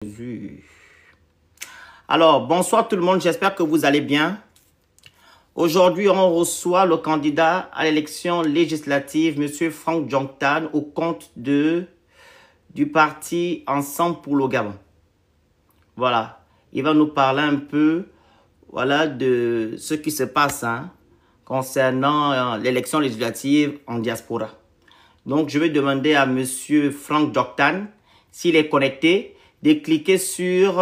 Jésus. Alors, bonsoir tout le monde, j'espère que vous allez bien. Aujourd'hui, on reçoit le candidat à l'élection législative, M. Franck Djonktan, au compte du parti Ensemble pour le Gabon. Voilà, il va nous parler un peu de ce qui se passe concernant l'élection législative en diaspora. Donc, je vais demander à M. Franck Djonktan, s'il est connecté, de cliquer sur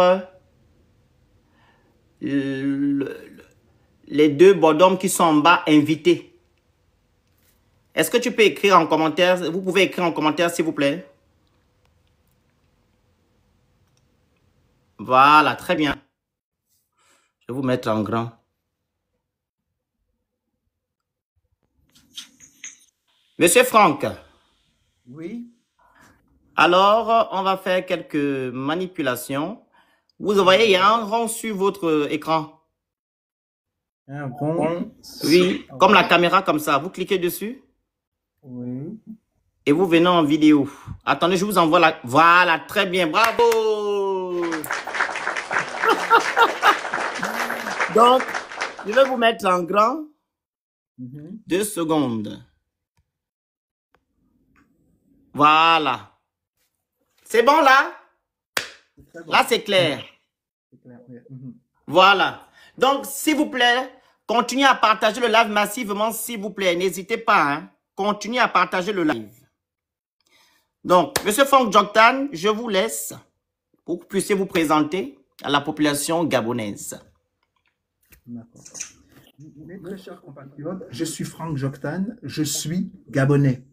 les deux bonhommes qui sont en bas, invités. Est-ce que tu peux écrire en commentaire? Vous pouvez écrire en commentaire, s'il vous plaît. Voilà, très bien. Je vais vous mettre en grand. Monsieur Franck. Oui. Alors, on va faire quelques manipulations. Vous voyez, il y a un rond sur votre écran. Un rond. Oui, comme la caméra, comme ça. Vous cliquez dessus. Oui. Et vous venez en vidéo. Attendez, je vous envoie la... Voilà, très bien, bravo. Donc, je vais vous mettre en grand. 2 secondes. Voilà. C'est bon là? Bon. Là, c'est clair. Clair, oui. Voilà. Donc, s'il vous plaît, continuez à partager le live massivement, s'il vous plaît. N'hésitez pas. Continuez à partager le live. Donc, M. Franck Djonktan, je vous laisse pour que vous puissiez vous présenter à la population gabonaise. D'accord. Mes très chers compatriotes, je suis Franck Djonktan, je suis gabonais.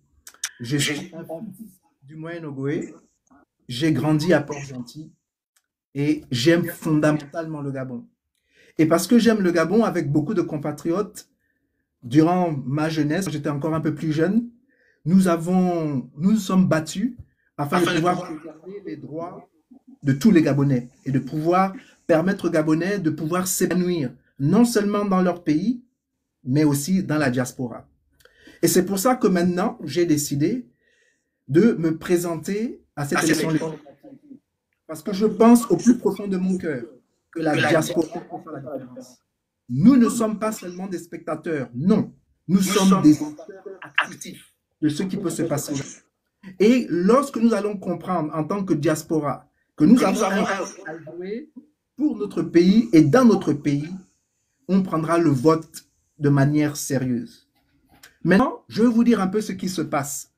Je suis un fils du Moyen-Ogooué. J'ai grandi à Port-Gentil et j'aime fondamentalement le Gabon. Et parce que j'aime le Gabon, avec beaucoup de compatriotes, durant ma jeunesse, j'étais encore un peu plus jeune, nous nous sommes battus afin de pouvoir préserver les droits de tous les Gabonais et de pouvoir permettre aux Gabonais de pouvoir s'épanouir, non seulement dans leur pays, mais aussi dans la diaspora. Et c'est pour ça que maintenant, j'ai décidé de me présenter à cette élection législative. Parce que je pense au plus profond de mon cœur que la diaspora peut faire la différence. Nous ne sommes pas seulement des spectateurs, non. Nous sommes des acteurs actifs de ce qui peut se passer. Et lorsque nous allons comprendre en tant que diaspora que nous avons un rôle à jouer pour notre pays et dans notre pays, on prendra le vote de manière sérieuse. Maintenant, je vais vous dire un peu ce qui se passe.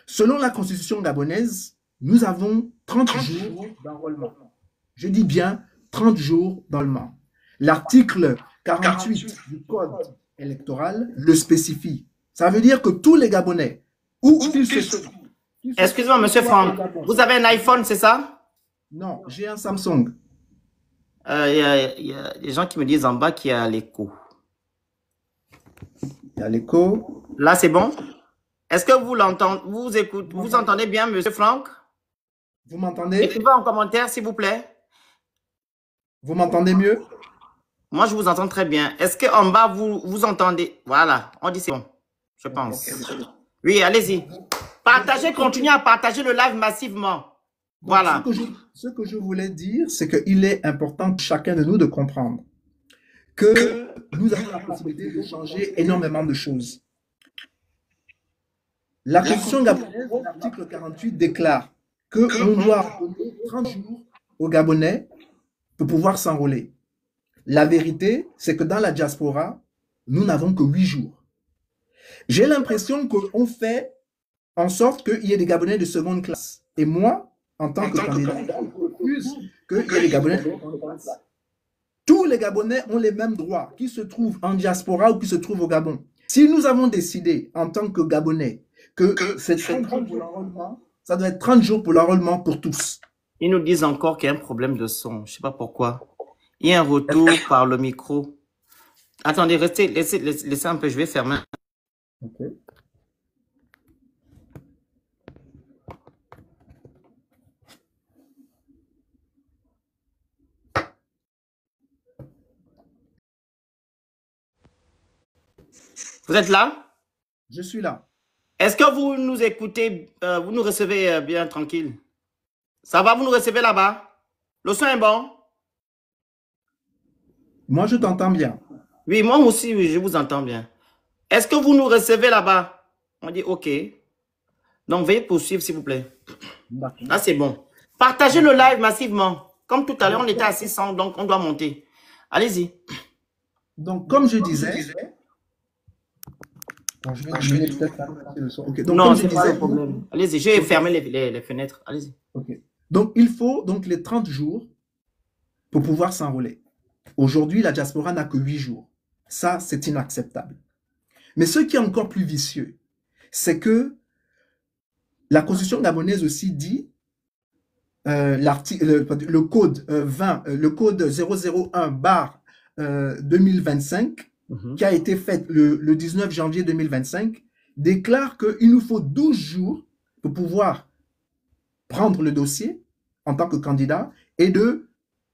Selon la constitution gabonaise, nous avons 30 jours d'enrôlement. Je dis bien 30 jours d'enrôlement. L'article 48 du Code électoral le spécifie. Ça veut dire que tous les Gabonais, où qu'ils se trouvent... Excusez-moi, monsieur Franck, vous avez un iPhone, c'est ça? Non, j'ai un Samsung. Il y a des gens qui me disent en bas qu'il y a l'écho. Il y a l'écho. Là, c'est bon? Est-ce que vous l'entendez, vous entendez bien, monsieur Franck? Vous m'entendez? Écrivez en commentaire, s'il vous plaît. Vous m'entendez mieux? Moi, je vous entends très bien. Est-ce qu'en bas, vous entendez? Voilà, on dit c'est bon, je pense. Oui, allez-y. Partagez, continuez à partager le live massivement. Voilà. Donc, ce que je voulais dire, c'est qu'il est important pour chacun de nous de comprendre que nous avons la possibilité de changer énormément de choses. La Constitution gabonaise, l'article 48, déclare qu'on doit donner 30 jours aux Gabonais pour pouvoir s'enrôler. La vérité, c'est que dans la diaspora, nous n'avons que 8 jours. J'ai l'impression qu'on fait en sorte qu'il y ait des Gabonais de seconde classe. Et moi, en tant que candidat, je refuse qu'il y ait des Gabonais de seconde classe. Tous les Gabonais ont les mêmes droits, qu'ils se trouvent en diaspora ou qu'ils se trouvent au Gabon. Si nous avons décidé, en tant que Gabonais, que c'est 30 jours pour l'enrôlement, ça doit être 30 jours pour l'enrôlement pour tous. Ils nous disent encore qu'il y a un problème de son. Je ne sais pas pourquoi. Il y a un retour par le micro. Attendez, laissez un peu, je vais fermer. Ok. Vous êtes là? Je suis là. Est-ce que vous nous écoutez, vous nous recevez bien tranquille? Ça va, vous nous recevez là-bas? Le son est bon? Moi, je t'entends bien. Oui, moi aussi, oui, je vous entends bien. Est-ce que vous nous recevez là-bas? On dit OK. Donc, veuillez poursuivre, s'il vous plaît. Là, c'est bon. Partagez le live massivement. Comme tout à l'heure, on était à 600, donc on doit monter. Allez-y. Donc, comme je disais... Bon, je vais diminuer peut-être le son. Okay. Donc, Non, c'est pas le problème. Allez-y, je vais fermer les fenêtres. Allez-y. Okay. Donc, il faut donc les 30 jours pour pouvoir s'enrôler. Aujourd'hui, la diaspora n'a que 8 jours. Ça, c'est inacceptable. Mais ce qui est encore plus vicieux, c'est que la Constitution gabonaise aussi dit, le code 20, le code 001/2025, qui a été fait le 19 janvier 2025, déclare qu'il nous faut 12 jours pour pouvoir prendre le dossier en tant que candidat et de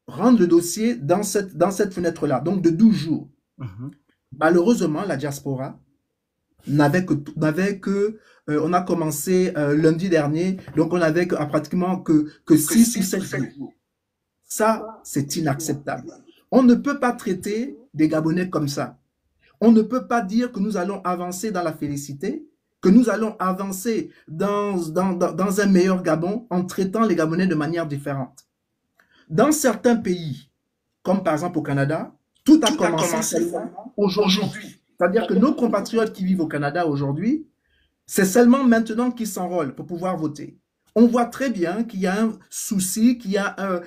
rendre le dossier dans cette fenêtre-là, donc de 12 jours. Malheureusement, la diaspora on a commencé lundi dernier, donc on n'avait pratiquement que 6 ou 7 jours. Ça, c'est inacceptable. On ne peut pas traiter des Gabonais comme ça. On ne peut pas dire que nous allons avancer dans la félicité, que nous allons avancer dans un meilleur Gabon en traitant les Gabonais de manière différente. Dans certains pays, comme par exemple au Canada, tout a commencé aujourd'hui. C'est-à-dire que nos compatriotes qui vivent au Canada aujourd'hui, c'est seulement maintenant qu'ils s'enrôlent pour pouvoir voter. On voit très bien qu'il y a un souci, qu'il y a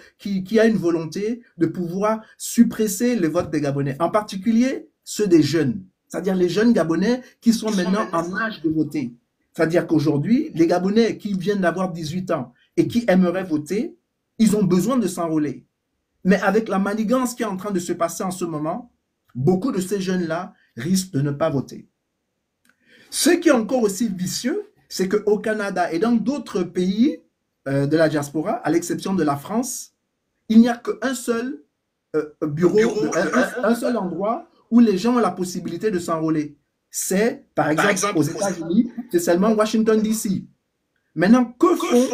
une volonté de pouvoir suppresser le vote des Gabonais, en particulier ceux des jeunes, c'est-à-dire les jeunes Gabonais qui sont maintenant en âge de voter. C'est-à-dire qu'aujourd'hui, les Gabonais qui viennent d'avoir 18 ans et qui aimeraient voter, ils ont besoin de s'enrôler. Mais avec la manigance qui est en train de se passer en ce moment, beaucoup de ces jeunes-là risquent de ne pas voter. Ce qui est encore aussi vicieux, c'est qu'au Canada et dans d'autres pays de la diaspora, à l'exception de la France, il n'y a qu'un seul bureau, un seul endroit où les gens ont la possibilité de s'enrôler. C'est, par exemple, aux États-Unis, c'est seulement Washington, D.C. Maintenant, que font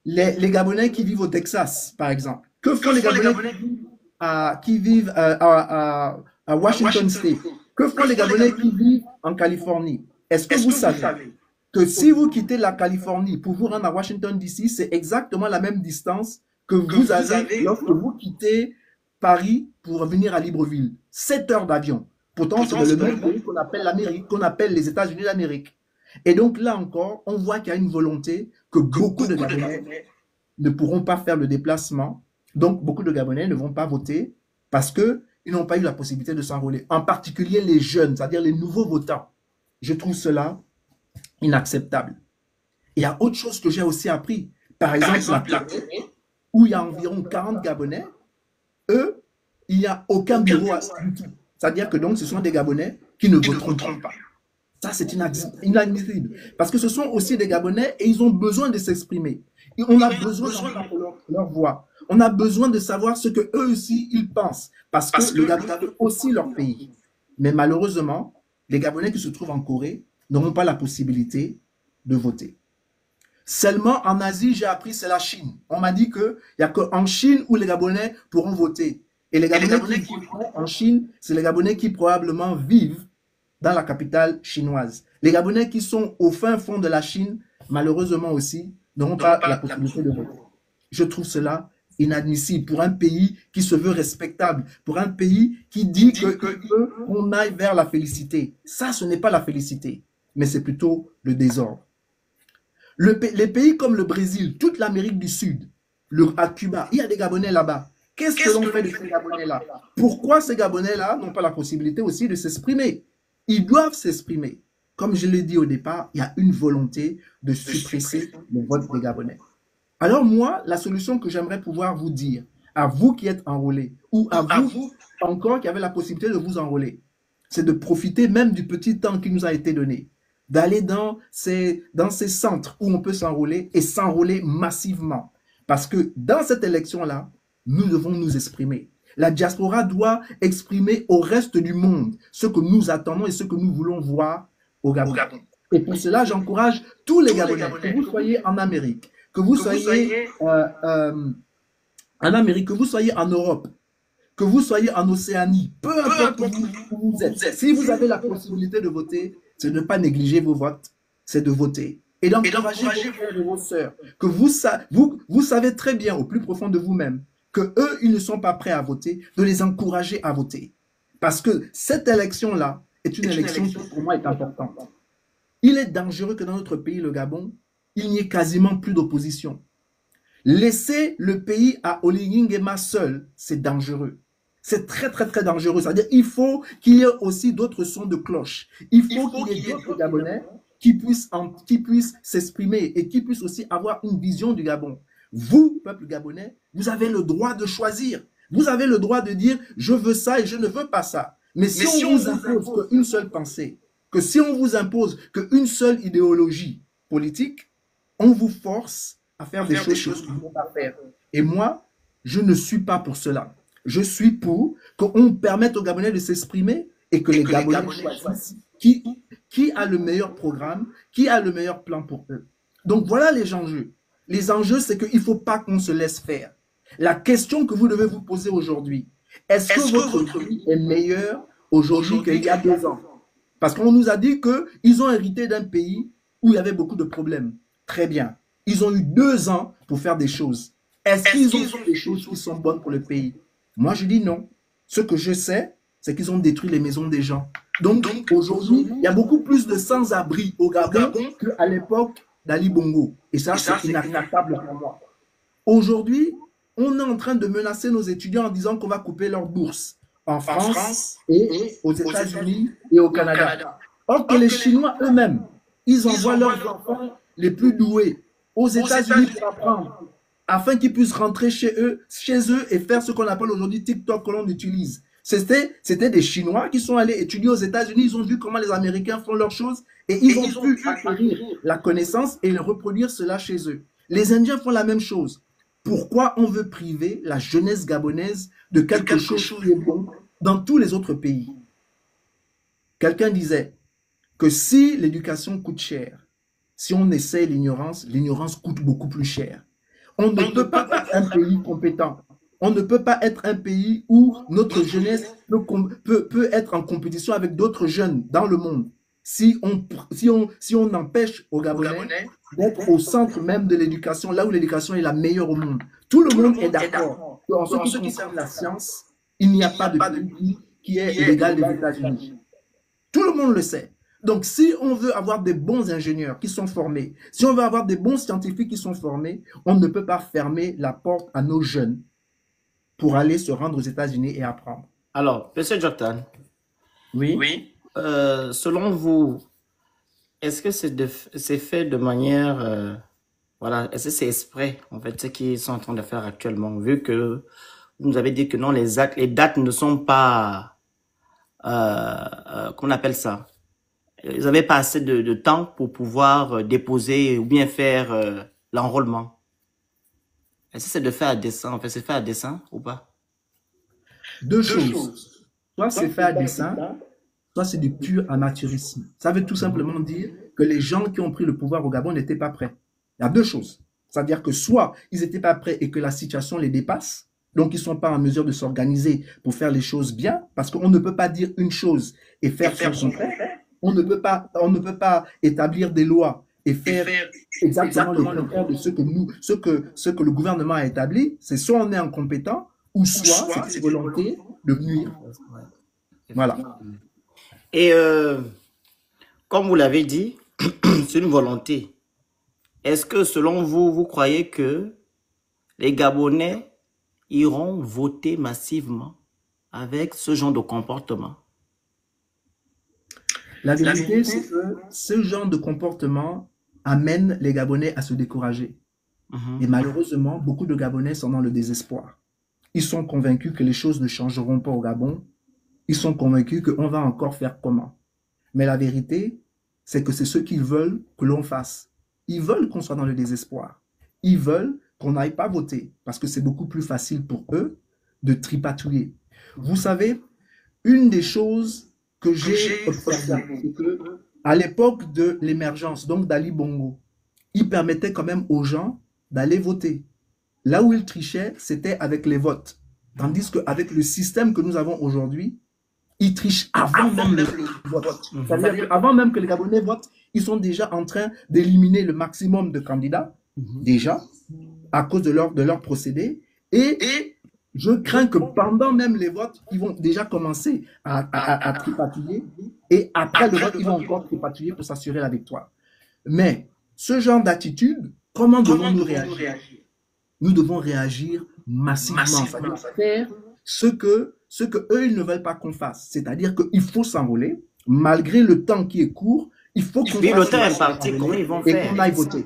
les Gabonais qui vivent au Texas, par exemple? Que font les Gabonais qui vivent à Washington State? Que font les Gabonais qui vivent en Californie? Est-ce que vous savez que si vous quittez la Californie pour vous rendre à Washington DC, c'est exactement la même distance que vous avez lorsque vous quittez Paris pour venir à Libreville? 7 heures d'avion. Pourtant, c'est le même pays qu'on appelle l'Amérique, qu'on appelle les États-Unis d'Amérique. Et donc là encore, on voit qu'il y a une volonté que beaucoup de Gabonais ne pourront pas faire le déplacement. Donc, beaucoup de Gabonais ne vont pas voter parce qu'ils n'ont pas eu la possibilité de s'enrôler. En particulier les jeunes, c'est-à-dire les nouveaux votants. Je trouve cela inacceptable. Il y a autre chose que j'ai aussi appris. Par exemple, la où il y a environ 40 Gabonais, eux, il n'y a aucun bureau du tout. C'est-à-dire que donc, ce sont des Gabonais qui ne voteront pas. Ça, c'est inadmissible. Parce que ce sont aussi des Gabonais et ils ont besoin de s'exprimer. On a besoin d'entendre leur voix. On a besoin de savoir ce que eux aussi, ils pensent. Parce que le Gabon est aussi leur pays. Mais malheureusement, les Gabonais qui se trouvent en Corée n'auront pas la possibilité de voter. Seulement en Asie, j'ai appris, c'est la Chine. On m'a dit qu'il n'y a qu'en Chine où les Gabonais pourront voter. Et les Gabonais qui voteront en Chine, c'est les Gabonais qui probablement vivent dans la capitale chinoise. Les Gabonais qui sont au fin fond de la Chine, malheureusement aussi, n'auront pas la possibilité de voter. Je trouve cela inadmissible pour un pays qui se veut respectable, pour un pays qui dit qu'on aille vers la félicité. Ça, ce n'est pas la félicité, mais c'est plutôt le désordre. Les pays comme le Brésil, toute l'Amérique du Sud, à Cuba, il y a des Gabonais là-bas. Qu'est-ce que l'on fait de ces Gabonais-là? Pourquoi ces Gabonais-là n'ont pas la possibilité aussi de s'exprimer? Ils doivent s'exprimer. Comme je l'ai dit au départ, il y a une volonté de suppresser le vote des Gabonais. Alors moi, la solution que j'aimerais pouvoir vous dire, à vous qui êtes enrôlés, ou à vous encore qui avez la possibilité de vous enrôler, c'est de profiter même du petit temps qui nous a été donné, d'aller dans ces centres où on peut s'enrôler et s'enrôler massivement. Parce que dans cette élection-là, nous devons nous exprimer. La diaspora doit exprimer au reste du monde ce que nous attendons et ce que nous voulons voir au Gabon. Et pour cela, j'encourage tous les Gabonais, que vous soyez en Amérique, que vous soyez en Amérique, que vous soyez en Europe, que vous soyez en Océanie, peu importe où vous êtes, si vous avez la possibilité de voter, c'est de ne pas négliger vos votes, c'est de voter. Et d'encourager vos frères et vos sœurs, que vous savez très bien au plus profond de vous-même que eux, ils ne sont pas prêts à voter, de les encourager à voter. Parce que cette élection-là est une élection qui, pour moi, est importante. Il est dangereux que dans notre pays, le Gabon, il n'y ait quasiment plus d'opposition. Laisser le pays à Oligui Nguema seul, c'est dangereux. C'est très, très, très dangereux. C'est-à-dire qu'il faut qu'il y ait aussi d'autres sons de cloche. Il faut qu'il y ait d'autres Gabonais qui puissent s'exprimer et qui puissent aussi avoir une vision du Gabon. Vous, peuple gabonais, vous avez le droit de choisir. Vous avez le droit de dire « je veux ça et je ne veux pas ça ». Mais si on vous impose qu'une seule pensée, que si on vous impose qu'une seule idéologie politique, on vous force à faire des choses que vous ne pouvez pas faire. Et moi, je ne suis pas pour cela. Je suis pour qu'on permette aux Gabonais de s'exprimer et que les Gabonais choisissent qui a le meilleur programme, qui a le meilleur plan pour eux. Donc voilà les enjeux. Les enjeux, c'est qu'il ne faut pas qu'on se laisse faire. La question que vous devez vous poser aujourd'hui, est-ce que votre vie est meilleure aujourd'hui qu'il y a 2 ans? Parce qu'on nous a dit qu'ils ont hérité d'un pays où il y avait beaucoup de problèmes. Très bien. Ils ont eu 2 ans pour faire des choses. Est-ce qu'ils ont fait des choses qui sont bonnes pour le pays? Moi, je dis non. Ce que je sais, c'est qu'ils ont détruit les maisons des gens. Donc aujourd'hui, il y a beaucoup plus de sans-abri au Gabon qu'à l'époque d'Ali Bongo. Et ça, c'est inacceptable pour moi. Aujourd'hui, on est en train de menacer nos étudiants en disant qu'on va couper leurs bourses en France et aux États-Unis et au Canada. Or que les Chinois eux-mêmes, ils envoient leurs enfants les plus doués aux États-Unis pour apprendre, afin qu'ils puissent rentrer chez eux et faire ce qu'on appelle aujourd'hui TikTok que l'on utilise. C'était des Chinois qui sont allés étudier aux États-Unis, ils ont vu comment les Américains font leurs choses et ils ont pu acquérir la connaissance et reproduire cela chez eux. Les Indiens font la même chose. Pourquoi on veut priver la jeunesse gabonaise de quelque chose qui est bon dans tous les autres pays? Quelqu'un disait que si l'éducation coûte cher, si on essaie l'ignorance coûte beaucoup plus cher. On ne peut pas être un pays compétent. On ne peut pas être un pays où notre jeunesse peut être en compétition avec d'autres jeunes dans le monde. Si on empêche aux Gabonais d'être au centre même de l'éducation, là où l'éducation est la meilleure au monde. Tout le monde est d'accord. En ce qui concerne la science, il n'y a pas de pays qui est l'égal des États-Unis. Tout le monde le sait. Donc, si on veut avoir des bons ingénieurs qui sont formés, si on veut avoir des bons scientifiques qui sont formés, on ne peut pas fermer la porte à nos jeunes pour aller se rendre aux États-Unis et apprendre. Alors, M. Joktan, oui. Selon vous, est-ce que c'est fait de manière... voilà, est-ce que c'est exprès, en fait, ce qu'ils sont en train de faire actuellement, vu que vous nous avez dit que non, les dates ne sont pas... qu'on appelle ça? Ils n'avaient pas assez de temps pour pouvoir déposer ou bien faire l'enrôlement. Est-ce que c'est de faire à dessein? En fait, c'est fait à dessein ou pas? Deux choses. Soit c'est fait à dessein, soit c'est du pur amateurisme. Ça veut tout simplement dire que les gens qui ont pris le pouvoir au Gabon n'étaient pas prêts. Il y a 2 choses. C'est-à-dire que soit ils n'étaient pas prêts et que la situation les dépasse, donc ils ne sont pas en mesure de s'organiser pour faire les choses bien, parce qu'on ne peut pas dire une chose et faire son contraire. On ne peut pas établir des lois et faire exactement le contraire de ce que le gouvernement a établi. C'est soit on est incompétent, ou soit c'est une volonté de nuire. Voilà. Et comme vous l'avez dit, c'est une volonté. Est-ce que selon vous, vous croyez que les Gabonais iront voter massivement avec ce genre de comportement? La vérité, c'est que ce genre de comportement amène les Gabonais à se décourager. Et malheureusement, beaucoup de Gabonais sont dans le désespoir. Ils sont convaincus que les choses ne changeront pas au Gabon. Ils sont convaincus qu'on va encore faire comment. Mais la vérité, c'est que c'est ce qu'ils veulent que l'on fasse. Ils veulent qu'on soit dans le désespoir. Ils veulent qu'on n'aille pas voter parce que c'est beaucoup plus facile pour eux de tripatouiller. Vous savez, une des choses que j'ai observé, c'est que à l'époque de l'émergence, donc d'Ali Bongo, il permettait quand même aux gens d'aller voter. Là où ils trichaient, c'était avec les votes. Tandis qu'avec le système que nous avons aujourd'hui, ils trichent avant même le vote. C'est-à-dire qu'avant même que les Gabonais votent, ils sont déjà en train d'éliminer le maximum de candidats, déjà, à cause de leur procédé. Et je crains que pendant même les votes, ils vont déjà commencer à tripatouiller. Et après le vote, ils vont encore tripatouiller pour s'assurer la victoire. Mais ce genre d'attitude, comment devons-nous réagir? Nous devons réagir massivement. C'est-à-dire faire ce que eux, ils ne veulent pas qu'on fasse. C'est-à-dire qu'il faut s'enrôler, malgré le temps qui est court, il faut qu'on fasse. Le temps est parti, comment ils vont faire? Et qu'on aille voter.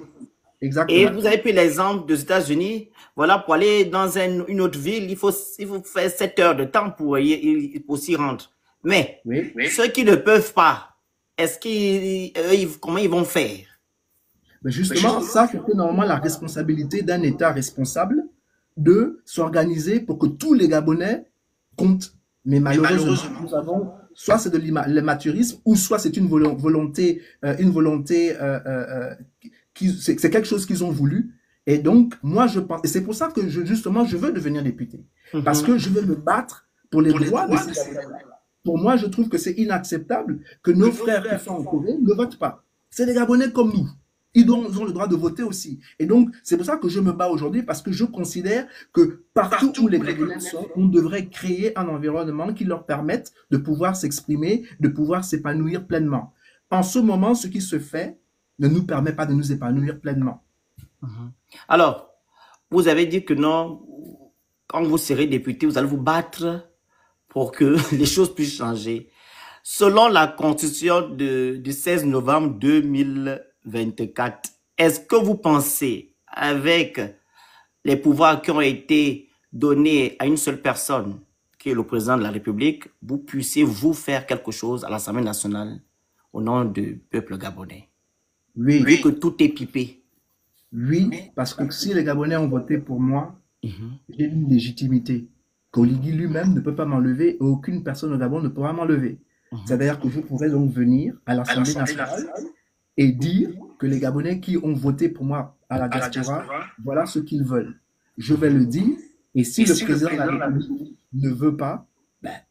Exactement. Et vous avez pris l'exemple des États-Unis. Voilà, pour aller dans une autre ville, il faut faire 7 heures de temps pour s'y rendre. Mais ceux qui ne peuvent pas, comment ils vont faire? Mais justement, ça, c'était normalement la responsabilité d'un État responsable de s'organiser pour que tous les Gabonais comptent. Mais malheureusement, nous avons, soit c'est de l'amateurisme, ou soit c'est une volonté, c'est quelque chose qu'ils ont voulu. Et donc, moi, je pense, et c'est pour ça que justement, je veux devenir député. Parce que je veux me battre pour les droits de ces Gabonais. Pour moi, je trouve que c'est inacceptable que nos frères qui sont en Corée ne votent pas. C'est des Gabonais comme nous. Ils ont le droit de voter aussi. Et donc, c'est pour ça que je me bats aujourd'hui, parce que je considère que partout où les Gabonais sont, on devrait créer un environnement qui leur permette de pouvoir s'exprimer, de pouvoir s'épanouir pleinement. En ce moment, ce qui se fait ne nous permet pas de nous épanouir pleinement. Alors, vous avez dit que non, quand vous serez député, vous allez vous battre pour que les choses puissent changer. Selon la Constitution du 16 novembre 2024, est-ce que vous pensez, avec les pouvoirs qui ont été donnés à une seule personne, qui est le président de la République, vous puissiez vous faire quelque chose à l'Assemblée nationale au nom du peuple gabonais? Oui. Vu que tout est pipé. Oui, parce que si les Gabonais ont voté pour moi, j'ai une légitimité qu'Oligui lui-même ne peut pas m'enlever et aucune personne au Gabon ne pourra m'enlever. C'est-à-dire que je pourrais donc venir à l'Assemblée nationale et dire que les Gabonais qui ont voté pour moi à la diaspora, voilà ce qu'ils veulent. Je vais le dire, et si le président de la République ne veut pas,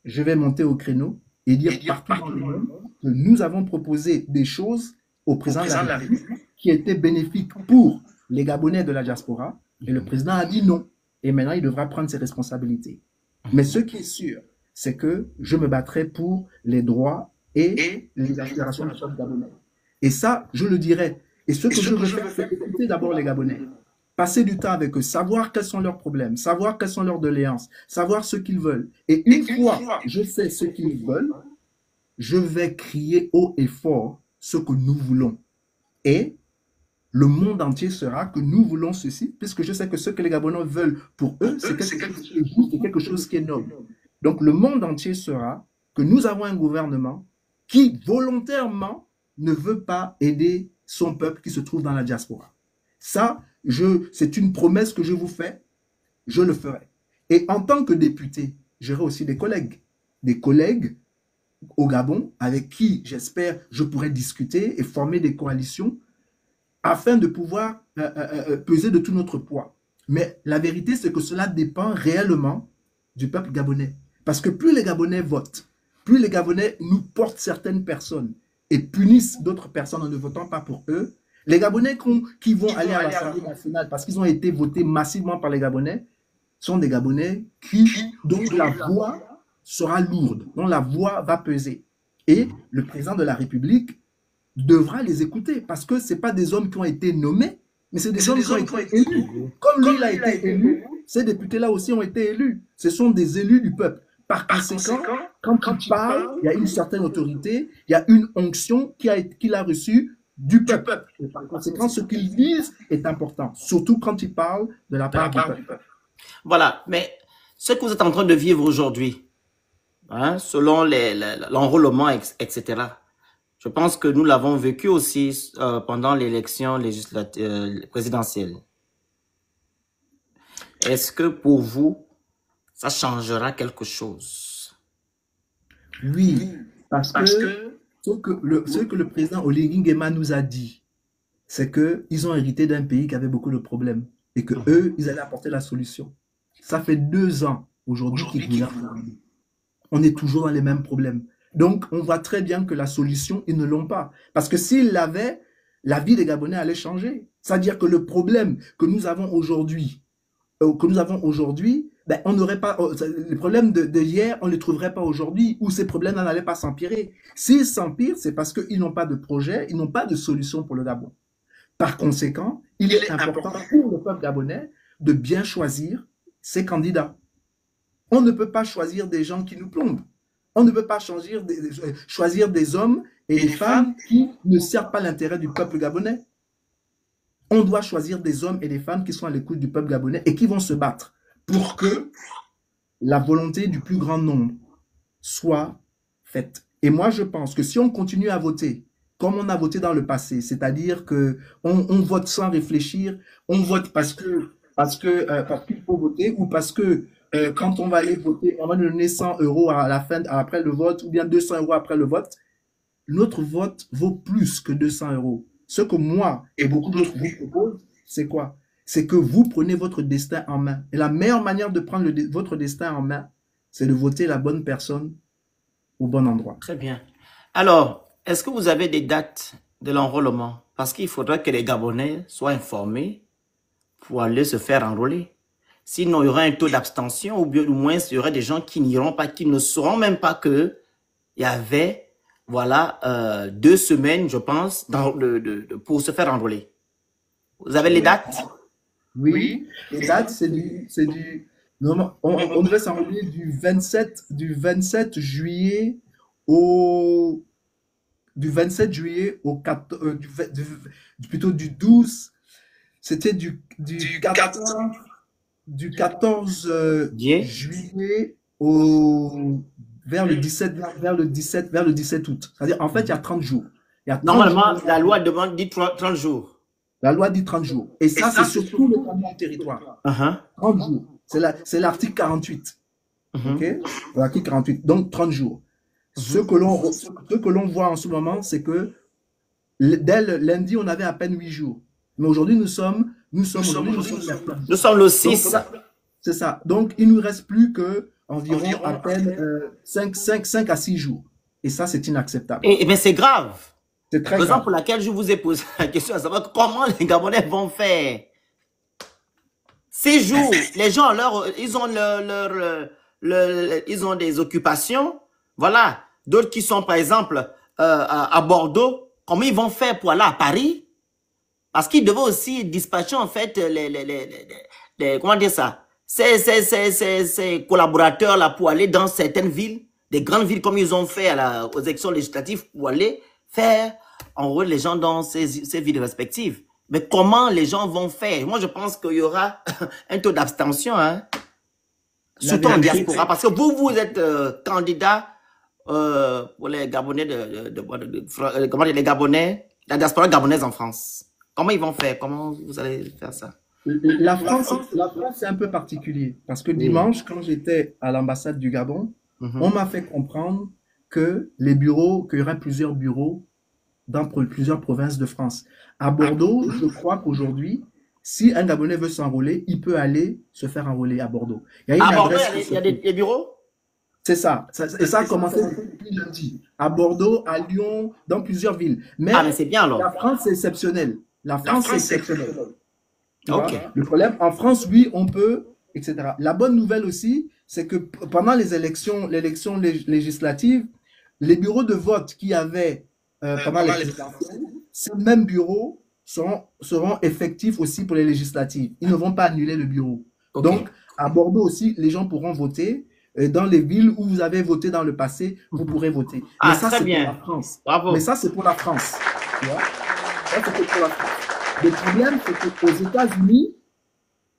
je vais monter au créneau et dire partout dans le monde que nous avons proposé des choses au président de la République qui étaient bénéfiques pour les Gabonais de la diaspora, et le président a dit non. Et maintenant, il devra prendre ses responsabilités. Mais ce qui est sûr, c'est que je me battrai pour les droits et les aspirations du peuple gabonais. Et ça, je le dirai. Et ce que je veux faire, c'est écouter d'abord les Gabonais. Passer du temps avec eux, savoir quels sont leurs problèmes, savoir quelles sont leurs doléances, savoir ce qu'ils veulent. Et une fois je sais ce qu'ils veulent, je vais crier haut et fort ce que nous voulons. Et le monde entier saura que nous voulons ceci, puisque je sais que ce que les Gabonais veulent pour eux, c'est quelque chose qui est juste et quelque chose qui est noble. Donc le monde entier saura que nous avons un gouvernement qui volontairement ne veut pas aider son peuple qui se trouve dans la diaspora. Ça, c'est une promesse que je vous fais, je le ferai. Et en tant que député, j'aurai aussi des collègues au Gabon avec qui, j'espère, je pourrai discuter et former des coalitions afin de pouvoir peser de tout notre poids. Mais la vérité, c'est que cela dépend réellement du peuple gabonais. Parce que plus les Gabonais votent, plus les Gabonais nous portent certaines personnes et punissent d'autres personnes en ne votant pas pour eux, les Gabonais qui vont aller à l'Assemblée nationale parce qu'ils ont été votés massivement par les Gabonais sont des Gabonais dont la voix sera lourde, dont la voix va peser. Et le président de la République devra les écouter parce que ce n'est pas des hommes qui ont été nommés, mais c'est des hommes qui ont été élus. Comme lui, il a été élu, ces députés-là aussi ont été élus. Ce sont des élus du peuple. Par conséquent, quand il parle, il y a une certaine autorité, il y a une onction qu'il a reçue du peuple. Et par conséquent, ce qu'ils disent est important, surtout quand il parle de la part du peuple. Voilà, mais ce que vous êtes en train de vivre aujourd'hui, hein, selon l'enrôlement, etc., je pense que nous l'avons vécu aussi pendant l'élection présidentielle. Est-ce que pour vous, ça changera quelque chose? Oui, parce que ce que le président Oligui Nguema nous a dit, c'est qu'ils ont hérité d'un pays qui avait beaucoup de problèmes. et que eux, ils allaient apporter la solution. Ça fait 2 ans aujourd'hui qu'ils gouvernent. On est toujours dans les mêmes problèmes. Donc, on voit très bien que la solution, ils ne l'ont pas. Parce que s'ils l'avaient, la vie des Gabonais allait changer. C'est-à-dire que le problème que nous avons aujourd'hui, ben, on n'aurait pas, les problèmes de hier, on ne les trouverait pas aujourd'hui, ou ces problèmes n'allaient pas s'empirer. S'ils s'empirent, c'est parce qu'ils n'ont pas de projet, ils n'ont pas de solution pour le Gabon. Par conséquent, il est important pour le peuple gabonais de bien choisir ses candidats. On ne peut pas choisir des gens qui nous plombent. On ne peut pas choisir des hommes et des femmes qui ne servent pas l'intérêt du peuple gabonais. On doit choisir des hommes et des femmes qui sont à l'écoute du peuple gabonais et qui vont se battre pour que la volonté du plus grand nombre soit faite. Et moi, je pense que si on continue à voter comme on a voté dans le passé, c'est-à-dire que on vote sans réfléchir, on vote parce qu'il faut voter, ou parce que quand on va aller voter, on va nous donner 100 € à la fin, après le vote, ou bien 200 € après le vote. Notre vote vaut plus que 200 €. Ce que moi et beaucoup d'autres vous proposent, c'est quoi? C'est que vous prenez votre destin en main. Et la meilleure manière de prendre votre destin en main, c'est de voter la bonne personne au bon endroit. Très bien. Alors, est-ce que vous avez des dates de l'enrôlement? Parce qu'il faudrait que les Gabonais soient informés pour aller se faire enrôler. Sinon, il y aura un taux d'abstention, ou bien au moins, il y aura des gens qui n'iront pas, qui ne sauront même pas qu'il y avait, voilà, 2 semaines, je pense, pour se faire enrôler. Vous avez les dates? Oui, les dates, on devait s'enrôler du 27 juillet au, du 27 juillet au 14, plutôt du 12, c'était du 14 juillet vers le 17 août. C'est-à-dire, en fait, il y a 30 jours. Normalement, la loi demande 30 jours. La loi dit 30 jours. Et ça, c'est sur tout le territoire. 30 jours. C'est l'article 48. OK? L'article 48. Donc, 30 jours. Ce que l'on voit en ce moment, c'est que dès le lundi, on avait à peine 8 jours. Mais aujourd'hui, nous sommes le 6. C'est ça. Donc, il ne nous reste plus que environ à peine 5 à 6 jours. Et ça, c'est inacceptable. Mais c'est grave. C'est très grave. Raison pour laquelle je vous ai posé la question à savoir comment les Gabonais vont faire. 6 jours, les gens, ils ont des occupations. Voilà. D'autres qui sont, par exemple, à Bordeaux. Comment ils vont faire pour aller à Paris? Parce qu'ils devaient aussi dispatcher, en fait, comment dire ça? Ces collaborateurs-là pour aller dans certaines villes, des grandes villes comme ils ont fait aux élections législatives, pour aller faire enrôler les gens dans ces villes respectives. Mais comment les gens vont faire? Moi, je pense qu'il y aura un taux d'abstention, hein? Surtout en diaspora. Parce que vous êtes candidat pour les Gabonais comment dire, les Gabonais, la diaspora gabonaise en France. Comment ils vont faire? Comment vous allez faire ça? La France, c'est un peu particulier. Parce que dimanche, quand j'étais à l'ambassade du Gabon, on m'a fait comprendre qu'il y aurait plusieurs bureaux dans plusieurs provinces de France. À Bordeaux, je crois qu'aujourd'hui, si un Gabonais veut s'enrôler, il peut aller se faire enrôler à Bordeaux. À Bordeaux, il y a des bureaux? C'est ça. Et ça a commencé depuis lundi. À Bordeaux, à Lyon, dans plusieurs villes. Mais c'est bien alors. La France, c'est exceptionnel. La France, c'est exceptionnel. Okay. Le problème, en France, oui, on peut, etc. La bonne nouvelle aussi, c'est que pendant l'élection législative, les bureaux de vote qui avaient pendant les présidentielles, ces mêmes bureaux seront effectifs aussi pour les législatives. Ils ne vont pas annuler le bureau. Okay. Donc, à Bordeaux aussi, les gens pourront voter. Dans les villes où vous avez voté dans le passé, vous pourrez voter. Mais ça, c'est pour la France. Bravo. Mais ça, c'est pour la France. Tu vois? Ça, c'est pour la France. Le problème, c'est qu'aux États-Unis,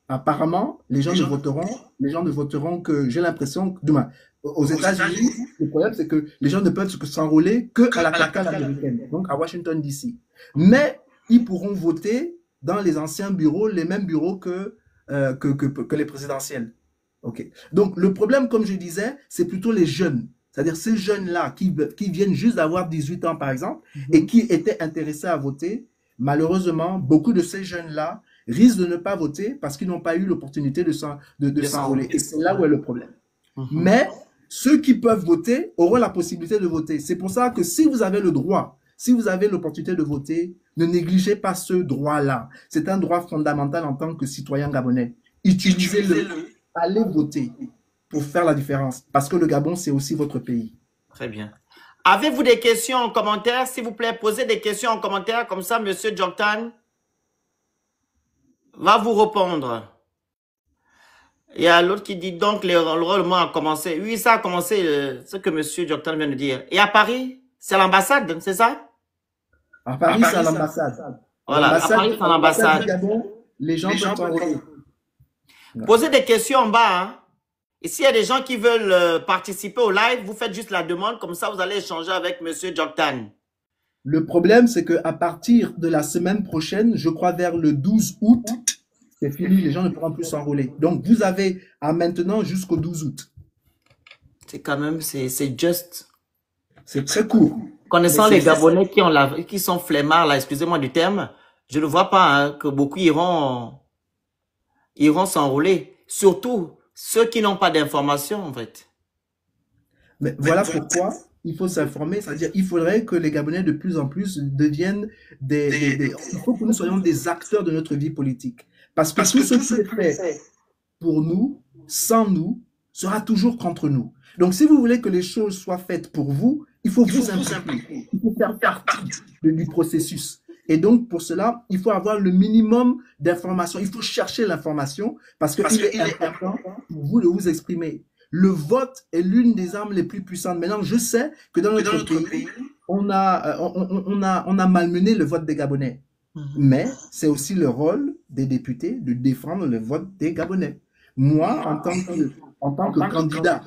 apparemment, les gens ne voteront que, j'ai l'impression, demain, aux États-Unis, le problème, c'est que les gens ne peuvent s'enrôler qu'à la capitale américaine, donc à Washington, D.C. Mais ils pourront voter dans les anciens bureaux, les mêmes bureaux que les présidentielles. Ok. Donc, le problème, comme je disais, c'est plutôt les jeunes. C'est-à-dire ces jeunes-là qui viennent juste d'avoir 18 ans, par exemple, et qui étaient intéressés à voter. Malheureusement, beaucoup de ces jeunes-là, risquent de ne pas voter parce qu'ils n'ont pas eu l'opportunité de s'enrôler. Et c'est là où est le problème. Mais ceux qui peuvent voter auront la possibilité de voter. C'est pour ça que si vous avez le droit, si vous avez l'opportunité de voter, ne négligez pas ce droit-là. C'est un droit fondamental en tant que citoyen gabonais. Utilisez-le. Allez voter pour faire la différence. Parce que le Gabon, c'est aussi votre pays. Très bien. Avez-vous des questions en commentaire? S'il vous plaît, posez des questions en commentaire. Comme ça, M. Djoktan va vous répondre. Il y a l'autre qui dit donc le règlement a commencé. Oui, ça a commencé, ce que M. Djoktan vient de dire. Et à Paris, c'est l'ambassade, c'est ça? À Paris, c'est l'ambassade. Voilà, à Paris, c'est l'ambassade. Les gens peuvent s'enrôler. Posez des questions en bas. Hein. Et s'il y a des gens qui veulent participer au live, vous faites juste la demande. Comme ça, vous allez échanger avec M. Djoktan. Le problème, c'est qu'à partir de la semaine prochaine, je crois vers le 12 août, c'est fini, les gens ne pourront plus s'enrôler. Donc, vous avez à maintenant jusqu'au 12 août. C'est quand même, c'est juste. C'est très court. Connaissant les Gabonais qui sont flemmards, là, excusez-moi du terme, je ne vois pas hein, que beaucoup iront s'enrôler. Surtout ceux qui n'ont pas d'informations, en fait. Mais voilà pourquoi il faut s'informer. C'est-à-dire il faudrait que les Gabonais de plus en plus deviennent il faut que nous soyons des acteurs de notre vie politique. Parce que tout ce qui est fait pour nous, sans nous, sera toujours contre nous. Donc, si vous voulez que les choses soient faites pour vous, il faut vous impliquer. Il faut faire partie du processus. Et donc, pour cela, il faut avoir le minimum d'informations. Il faut chercher l'information parce qu'il est important pour vous de vous exprimer. Le vote est l'une des armes les plus puissantes. Maintenant, je sais que dans notre pays, on a malmené le vote des Gabonais. Mais c'est aussi le rôle des députés de défendre le vote des Gabonais. Moi, en tant que candidat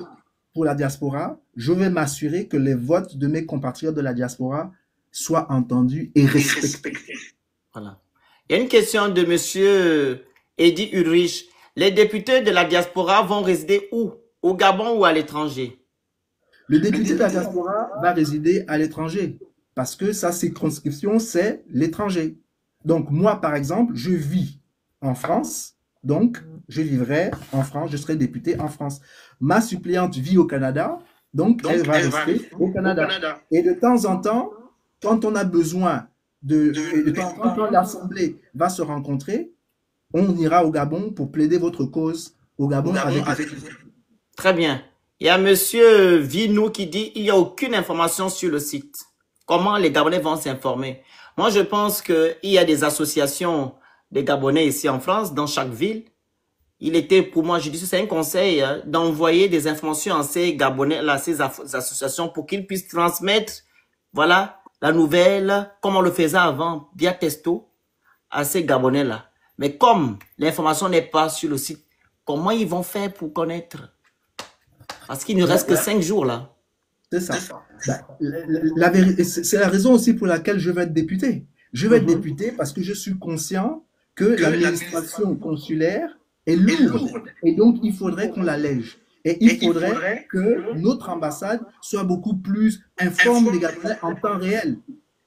pour la diaspora, je vais m'assurer que les votes de mes compatriotes de la diaspora soient entendus et respectés. Voilà. Il y a une question de M. Eddy Ulrich. Les députés de la diaspora vont résider où? Au Gabon ou à l'étranger? Le député de la diaspora va résider à l'étranger parce que sa circonscription, c'est l'étranger. Donc, moi, par exemple, je vis en France, donc je vivrai en France, je serai député en France. Ma suppléante vit au Canada, donc elle va rester au Canada. Et de temps en temps, quand on a besoin quand l'Assemblée va se rencontrer, on ira au Gabon pour plaider votre cause au Gabon avec. Très bien. Il y a M. Vinou qui dit il n'y a aucune information sur le site. Comment les Gabonais vont s'informer? Moi, je pense qu'il y a des associations des Gabonais ici en France, dans chaque ville. Il était, pour moi, je dis c'est un conseil hein, d'envoyer des informations à ces Gabonais, là, ces associations, pour qu'ils puissent transmettre, voilà, la nouvelle, comme on le faisait avant, via texto, à ces Gabonais-là. Mais comme l'information n'est pas sur le site, comment ils vont faire pour connaître? Parce qu'il ne reste que 5 jours, là. C'est ça. C'est la raison aussi pour laquelle je vais être député. Je vais être député parce que je suis conscient que l'administration consulaire est lourde. Et donc, il faudrait qu'on l'allège. Et il faudrait que notre ambassade soit beaucoup plus informe des Gabonais en temps réel.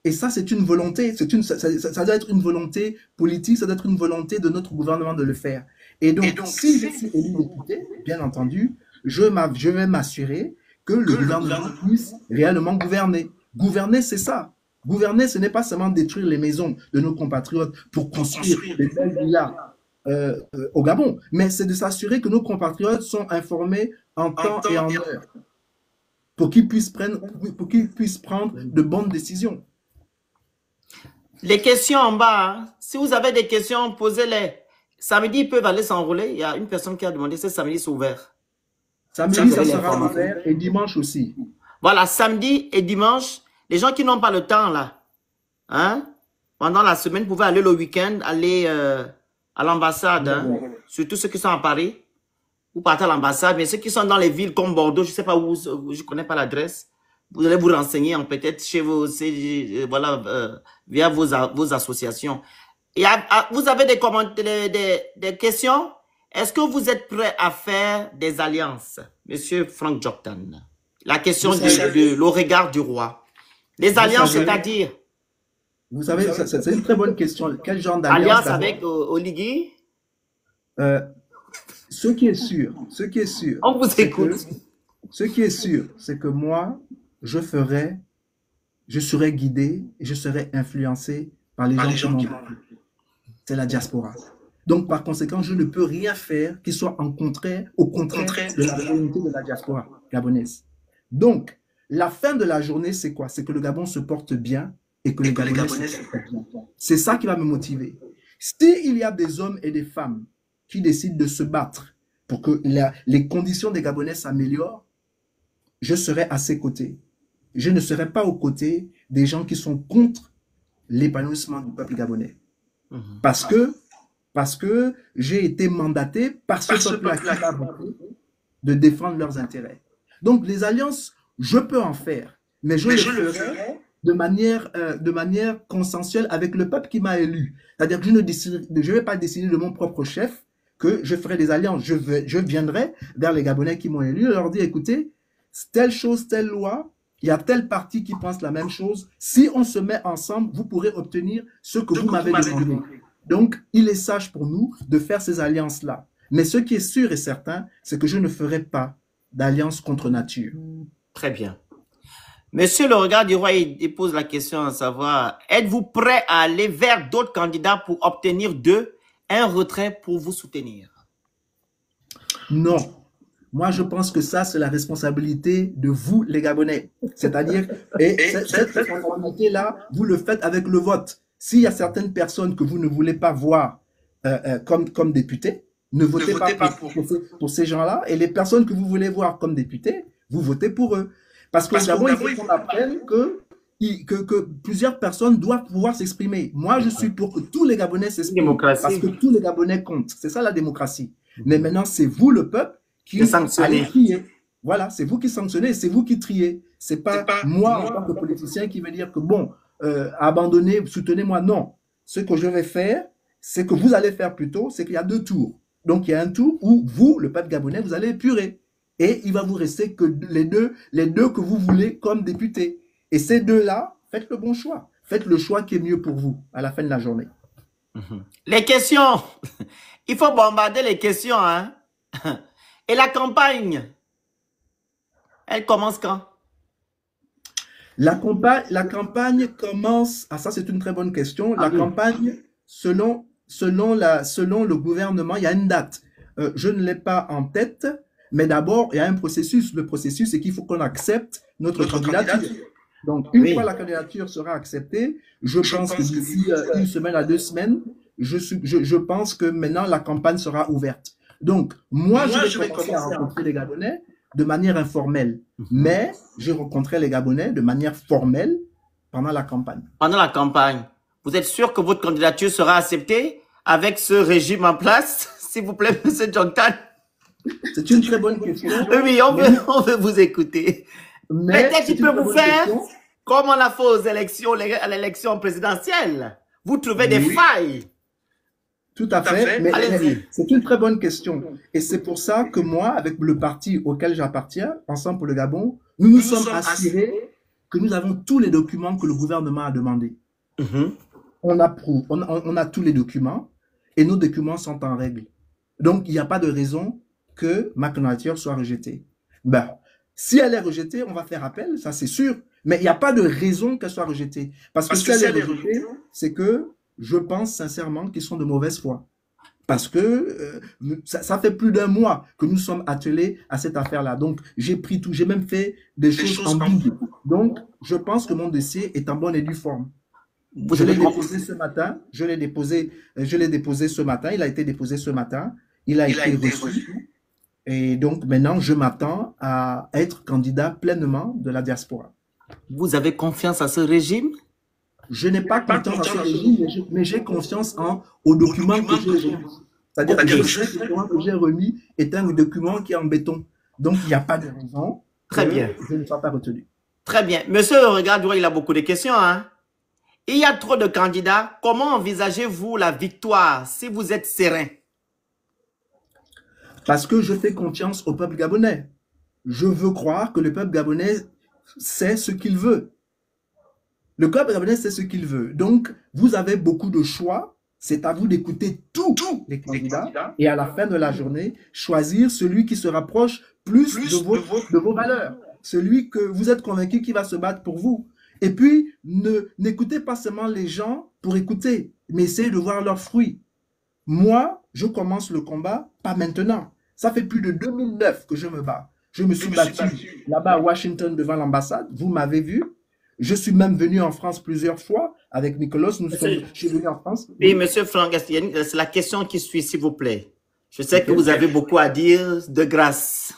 Et ça, c'est une volonté. Ça doit être une volonté politique, ça doit être une volonté de notre gouvernement de le faire. Et donc si je suis élu député, bien entendu, je vais m'assurer que le gouvernement puisse réellement gouverner. Gouverner, c'est ça. Gouverner, ce n'est pas seulement détruire les maisons de nos compatriotes pour construire des belles villas au Gabon, mais c'est de s'assurer que nos compatriotes sont informés en temps et en heure pour qu'ils puissent prendre de bonnes décisions. Les questions en bas, hein. Si vous avez des questions, posez-les. Samedi, ils peuvent aller s'enrôler. Il y a une personne qui a demandé si samedi c'est ouvert. Samedi, ça sera ouvert et dimanche aussi. Voilà, samedi et dimanche, les gens qui n'ont pas le temps là, hein, pendant la semaine, vous pouvez aller le week-end, aller à l'ambassade, hein, surtout ceux qui sont à Paris, vous partez à l'ambassade, mais ceux qui sont dans les villes comme Bordeaux, je ne sais pas où, je ne connais pas l'adresse, vous allez vous renseigner peut-être chez vos, voilà, via vos associations. Et vous avez des questions? Est-ce que vous êtes prêt à faire des alliances, Monsieur Franck Djoktan? La question le regard du roi. Les alliances, c'est-à-dire? Vous savez, c'est une très bonne question. Quel genre d'alliance Alliance d'abord? avec Oligui? Euh, ce qui est sûr, On vous c'est écoute. que, ce qui est sûr, c'est que moi, je ferai, je serai guidé et je serai influencé par les gens qui m'ont vécu. C'est la diaspora. Donc, par conséquent, je ne peux rien faire qui soit au contraire de la volonté de la diaspora gabonaise. Donc, la fin de la journée, c'est quoi? C'est que le Gabon se porte bien et que les Gabonais se portent bien. C'est ça qui va me motiver. S'il y a des hommes et des femmes qui décident de se battre pour que les conditions des Gabonais s'améliorent, je serai à ses côtés. Je ne serai pas aux côtés des gens qui sont contre l'épanouissement du peuple gabonais. Parce que, parce que j'ai été mandaté par ce peuple-là qui m'a voté de défendre leurs intérêts. Donc, les alliances, je peux en faire, mais je le ferai de manière consensuelle avec le peuple qui m'a élu. C'est-à-dire que je ne vais pas décider de mon propre chef que je ferai des alliances. Je viendrai vers les Gabonais qui m'ont élu et leur dire, écoutez, telle chose, telle loi, il y a tel parti qui pense la même chose. Si on se met ensemble, vous pourrez obtenir ce que vous m'avez demandé. Donc, il est sage pour nous de faire ces alliances-là. Mais ce qui est sûr et certain, c'est que je ne ferai pas d'alliance contre nature. Très bien. Monsieur le regard du roi, il pose la question à savoir, êtes-vous prêt à aller vers d'autres candidats pour obtenir d'eux un retrait pour vous soutenir? Non. Moi, je pense que ça, c'est la responsabilité de vous, les Gabonais. C'est-à-dire, cette responsabilité-là, vous le faites avec le vote. S'il y a certaines personnes que vous ne voulez pas voir comme députés, ne votez pas pour ces gens-là. Et les personnes que vous voulez voir comme députés, vous votez pour eux. Parce qu'au Gabon, il faut qu'on apprenne que plusieurs personnes doivent pouvoir s'exprimer. Moi, je suis pour que tous les Gabonais s'expriment. Parce que tous les Gabonais comptent. C'est ça la démocratie. Mais maintenant, c'est vous, le peuple, qui allez trier. Voilà, c'est vous qui sanctionnez, c'est vous qui triez. C'est pas moi, en tant que politicien, qui vais dire que bon, abandonnez, soutenez-moi. Non. Ce que je vais faire, c'est que vous allez faire plutôt, c'est qu'il y a 2 tours. Donc, il y a un tour où vous, le peuple gabonais, vous allez épurer. Et il va vous rester que les deux que vous voulez comme députés. Et ces deux-là, faites le bon choix. Faites le choix qui est mieux pour vous à la fin de la journée. Les questions. Il faut bombarder les questions, hein. Et la campagne, elle commence quand? La campagne commence... Ah, ça, c'est une très bonne question. La campagne, selon le gouvernement, il y a une date. Je ne l'ai pas en tête, mais d'abord, il y a un processus. Le processus, c'est qu'il faut qu'on accepte notre candidature. Donc, une fois la candidature sera acceptée, je pense que d'ici 1 semaine à 2 semaines, je pense que maintenant, la campagne sera ouverte. Donc, moi je vais commencer à rencontrer les Gabonais de manière informelle. Mais j'ai rencontré les Gabonais de manière formelle pendant la campagne. Pendant la campagne, vous êtes sûr que votre candidature sera acceptée avec ce régime en place? S'il vous plaît, M. Jongtan. C'est une très bonne question. Oui, on veut vous écouter. Peut-être qu'il peut vous faire comme on a fait aux élections, à l'élection présidentielle. Vous trouvez des failles. Tout à fait, mais c'est une très bonne question. Et c'est pour ça que moi, avec le parti auquel j'appartiens, Ensemble pour le Gabon, nous nous sommes assurés que nous avons tous les documents que le gouvernement a demandés. On a tous les documents et nos documents sont en règle. Donc, il n'y a pas de raison que ma candidature soit rejetée. Ben, si elle est rejetée, on va faire appel, ça c'est sûr. Mais il n'y a pas de raison qu'elle soit rejetée. Parce que si elle est rejetée, c'est que je pense sincèrement qu'ils sont de mauvaise foi. Parce que ça fait plus d'1 mois que nous sommes attelés à cette affaire-là. Donc, j'ai pris tout, j'ai même fait des choses en double. Donc, je pense que mon dossier est en bonne et due forme. Je l'ai déposé ce matin. Je l'ai déposé ce matin. Il a été déposé ce matin. Il a été reçu. Et donc, maintenant, je m'attends à être candidat pleinement de la diaspora. Vous avez confiance à ce régime? Je n'ai pas confiance en ce régime, mais j'ai confiance aux documents que j'ai remis. C'est-à-dire que le document que j'ai remis est un document qui est en béton. Donc, il n'y a pas de raison que je ne sois pas retenu. Très bien. Monsieur Regard, il a beaucoup de questions. Hein? Il y a trop de candidats. Comment envisagez-vous la victoire si vous êtes serein? Parce que je fais confiance au peuple gabonais. Je veux croire que le peuple gabonais sait ce qu'il veut. Le peuple gabonais sait ce qu'il veut. Donc, vous avez beaucoup de choix. C'est à vous d'écouter tous les candidats et à la fin de la journée, choisir celui qui se rapproche plus de vos valeurs. Celui que vous êtes convaincu qui va se battre pour vous. Et puis, n'écoutez pas seulement les gens pour écouter, mais essayez de voir leurs fruits. Moi, je commence le combat, pas maintenant. Ça fait plus de 2009 que je me bats. Je me suis battu là-bas à Washington devant l'ambassade. Vous m'avez vu. Je suis même venu en France plusieurs fois avec Nicolas. Je suis venu en France. Oui, monsieur Franck, c'est la question qui suit, s'il vous plaît. Je sais que vous avez beaucoup à dire, de grâce.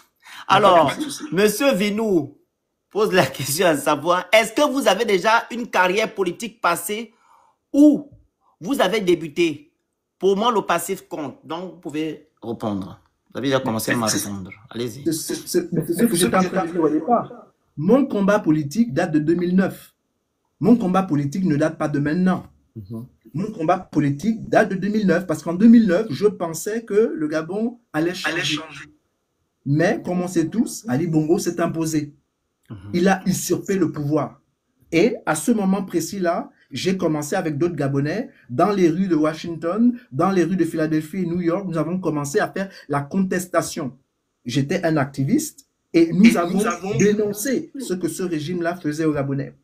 Alors, monsieur Vinou pose la question à savoir, est-ce que vous avez déjà une carrière politique passée ou vous avez débuté? Pour moi, le passif compte. Donc, vous pouvez répondre. Vous avez déjà commencé à me répondre. Allez-y. C'est ce que j'étais en train de dire au départ. Mon combat politique date de 2009. Mon combat politique ne date pas de maintenant. Mon combat politique date de 2009 parce qu'en 2009, je pensais que le Gabon allait changer. Mais, comme on sait tous, Ali Bongo s'est imposé. Il a usurpé le pouvoir. Et à ce moment précis-là, j'ai commencé avec d'autres Gabonais dans les rues de Washington, dans les rues de Philadelphie et New York. Nous avons commencé à faire la contestation. J'étais un activiste et nous avons dénoncé ce que ce régime-là faisait aux Gabonais.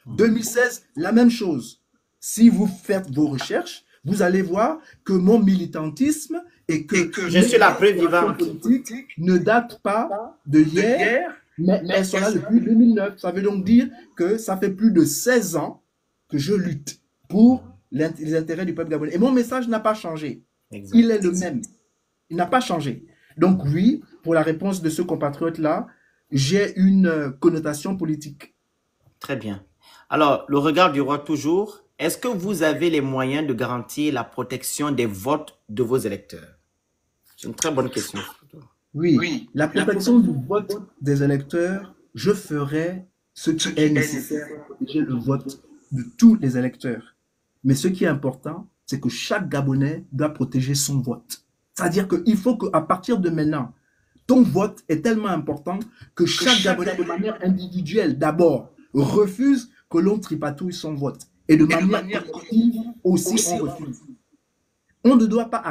2016, la même chose. Si vous faites vos recherches, vous allez voir que mon militantisme et que je suis la preuve vivante politique ne datent pas de hier, mais elles sont là depuis 2009. Ça veut donc dire que ça fait plus de 16 ans que je lutte pour les intérêts du peuple gabonais. Et mon message n'a pas changé. Exact. Il est le même. Il n'a pas changé. Donc oui, pour la réponse de ce compatriote-là, j'ai une connotation politique. Très bien. Alors, le regard du roi toujours, est-ce que vous avez les moyens de garantir la protection des votes de vos électeurs? C'est une très bonne question. Oui, la protection du vote des électeurs, je ferai ce qui est nécessaire pour protéger le vote de tous les électeurs. Mais ce qui est important, c'est que chaque Gabonais doit protéger son vote. C'est-à-dire qu'il faut qu'à partir de maintenant, ton vote est tellement important que chaque Gabonais, de manière individuelle, d'abord, refuse que l'on tripatouille son vote. Et de manière collective aussi, on refuse. On ne doit pas